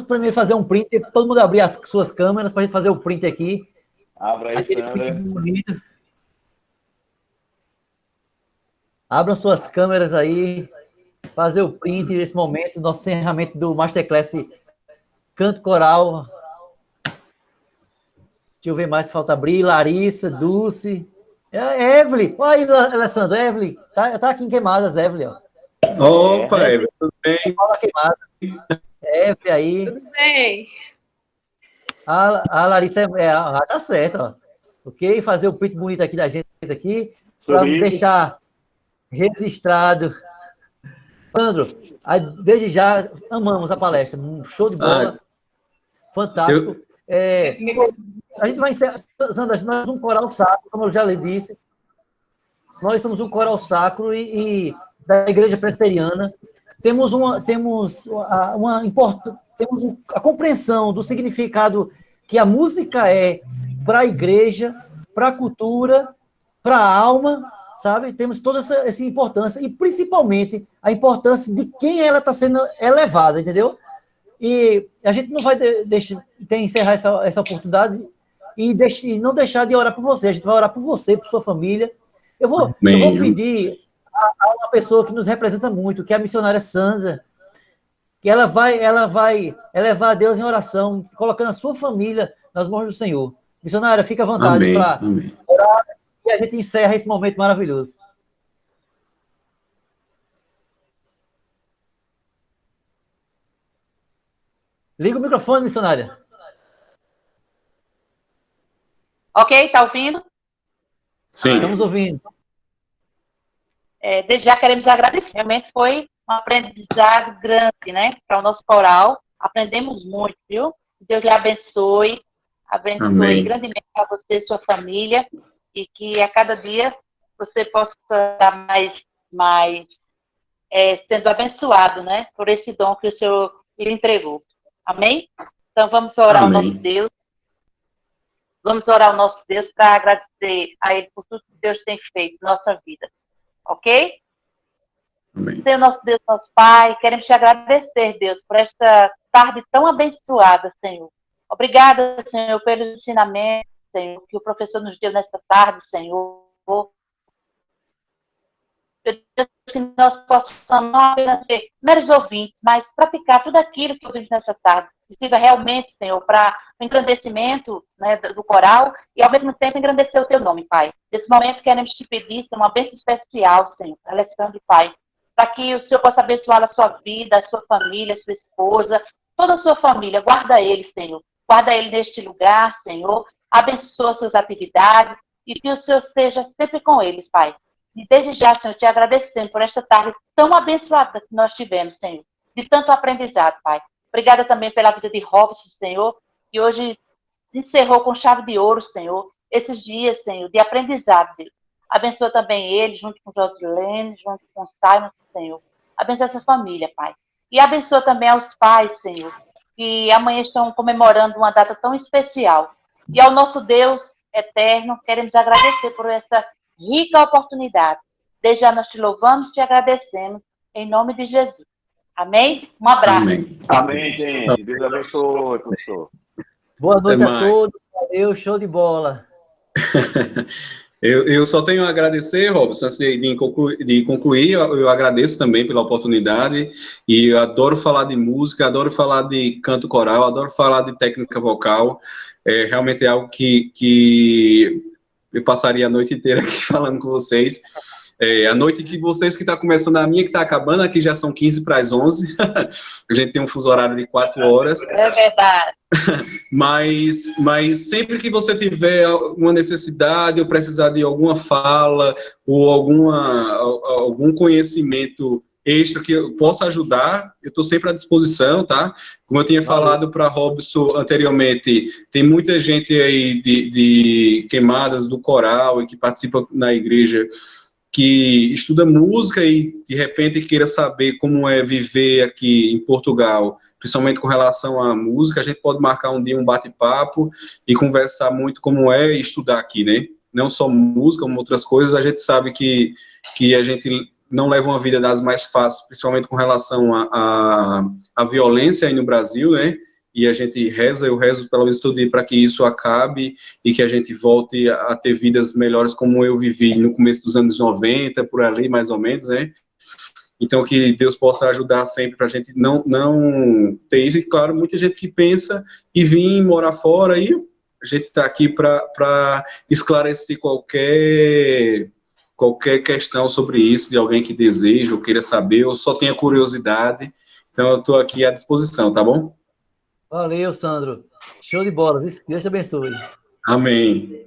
primeiro fazer um print, todo mundo abrir as suas câmeras para a gente fazer o print aqui. Abra aí, Sandra. Bonito. Abram suas câmeras aí, fazer o print nesse momento, nosso encerramento do Masterclass Canto Coral. Deixa eu ver mais se falta abrir. Larissa, Dulce, Evelyn. Olha aí, Alessandro, Evelyn. Tá aqui em Queimadas, Evelyn. Ó. Opa, Evelyn, tudo bem? Fala Queimadas. Evelyn aí. Tudo bem. A Larissa tá certo, ó. Ok? Fazer o print bonito aqui da gente aqui, para deixar registrado. Sandro, desde já amamos a palestra. Um show de bola. Fantástico. A gente vai encerrar. Sandra, nós somos um coral sacro, como eu já lhe disse. Nós somos um coral sacro e da Igreja Presbiteriana. Temos a compreensão do significado que a música é para a igreja, para a cultura, para a alma sabe? Temos toda essa importância, e principalmente a importância de quem ela está sendo elevada, entendeu? E a gente não vai encerrar essa oportunidade e não deixar de orar por você. A gente vai orar por você, por sua família. Eu vou pedir a uma pessoa que nos representa muito, que é a missionária Sandra, que ela vai elevar a Deus em oração, colocando a sua família nas mãos do Senhor. Missionária, fica à vontade para orar e a gente encerra esse momento maravilhoso. Liga o microfone, missionária. Ok, tá ouvindo? Sim. Estamos ouvindo. Desde já queremos agradecer. Realmente foi um aprendizado grande, né? Para o nosso coral. Aprendemos muito, viu? Deus lhe abençoe. Abençoe Amém. grandemente a você e sua família. E que a cada dia você possa estar mais sendo abençoado, né? Por esse dom que o Senhor lhe entregou. Amém? Então vamos orar ao nosso Deus. Vamos orar ao nosso Deus para agradecer a Ele por tudo que Deus tem feito na nossa vida. Ok? Amém. Senhor, nosso Deus, nosso Pai, queremos te agradecer, Deus, por esta tarde tão abençoada, Senhor. Obrigada, Senhor, pelos ensinamentos, Senhor, que o professor nos deu nesta tarde, Senhor. Deus, que nós possamos não apenas ser meros ouvintes, mas praticar tudo aquilo que ouvimos nessa tarde. Que sirva realmente, Senhor, para o engrandecimento, né, do coral e, ao mesmo tempo, engrandecer o teu nome, Pai. Nesse momento, queremos te pedir, Senhor, uma bênção especial, Senhor, Alessandro, Pai, para que o Senhor possa abençoar a sua vida, a sua família, a sua esposa, toda a sua família. Guarda ele, Senhor. Guarda ele neste lugar, Senhor. Abençoa suas atividades e que o Senhor seja sempre com eles, Pai. E desde já, Senhor, te agradecendo por esta tarde tão abençoada que nós tivemos, Senhor. De tanto aprendizado, Pai. Obrigada também pela vida de Robson, Senhor, que hoje encerrou com chave de ouro, Senhor, esses dias, Senhor, de aprendizado, Deus. Abençoa também ele, junto com Josilene, junto com Simon, Senhor. Abençoa essa família, Pai. E abençoa também aos pais, Senhor, que amanhã estão comemorando uma data tão especial. E ao nosso Deus eterno, queremos agradecer por essa rica oportunidade. Desde já nós te louvamos e te agradecemos, em nome de Jesus. Amém? Um abraço. Amém. Amém, gente. Deus abençoe, professor. Boa noite a todos. Valeu, show de bola. Eu só tenho a agradecer, Robson, antes de concluir, eu agradeço também pela oportunidade, e eu adoro falar de música, adoro falar de canto coral, adoro falar de técnica vocal, realmente é algo que eu passaria a noite inteira aqui falando com vocês. A noite que vocês que está começando, a minha que está acabando, aqui já são 15 para as 11, a gente tem um fuso horário de 4 horas. É verdade. Mas sempre que você tiver alguma necessidade ou precisar de alguma fala ou algum conhecimento extra que eu possa ajudar, eu estou sempre à disposição, tá? Como eu tinha falado para Robson anteriormente, tem muita gente aí de queimadas do coral e que participa na igreja, que estuda música e, de repente, queira saber como é viver aqui em Portugal, principalmente com relação à música, a gente pode marcar um dia um bate-papo e conversar muito como é estudar aqui, né? Não só música, como outras coisas, a gente sabe que a gente não leva uma vida das mais fáceis, principalmente com relação à violência aí no Brasil, né? E a gente reza, eu rezo pelo menos todo dia para que isso acabe e que a gente volte a ter vidas melhores como eu vivi no começo dos anos 90, por ali mais ou menos, né? Então que Deus possa ajudar sempre para a gente não ter isso. E claro, muita gente que pensa e vir morar fora, e a gente está aqui para esclarecer qualquer questão sobre isso, de alguém que deseja ou queira saber ou só tenha curiosidade. Então eu estou aqui à disposição, tá bom? Valeu, Sandro. Show de bola. Deus te abençoe. Amém.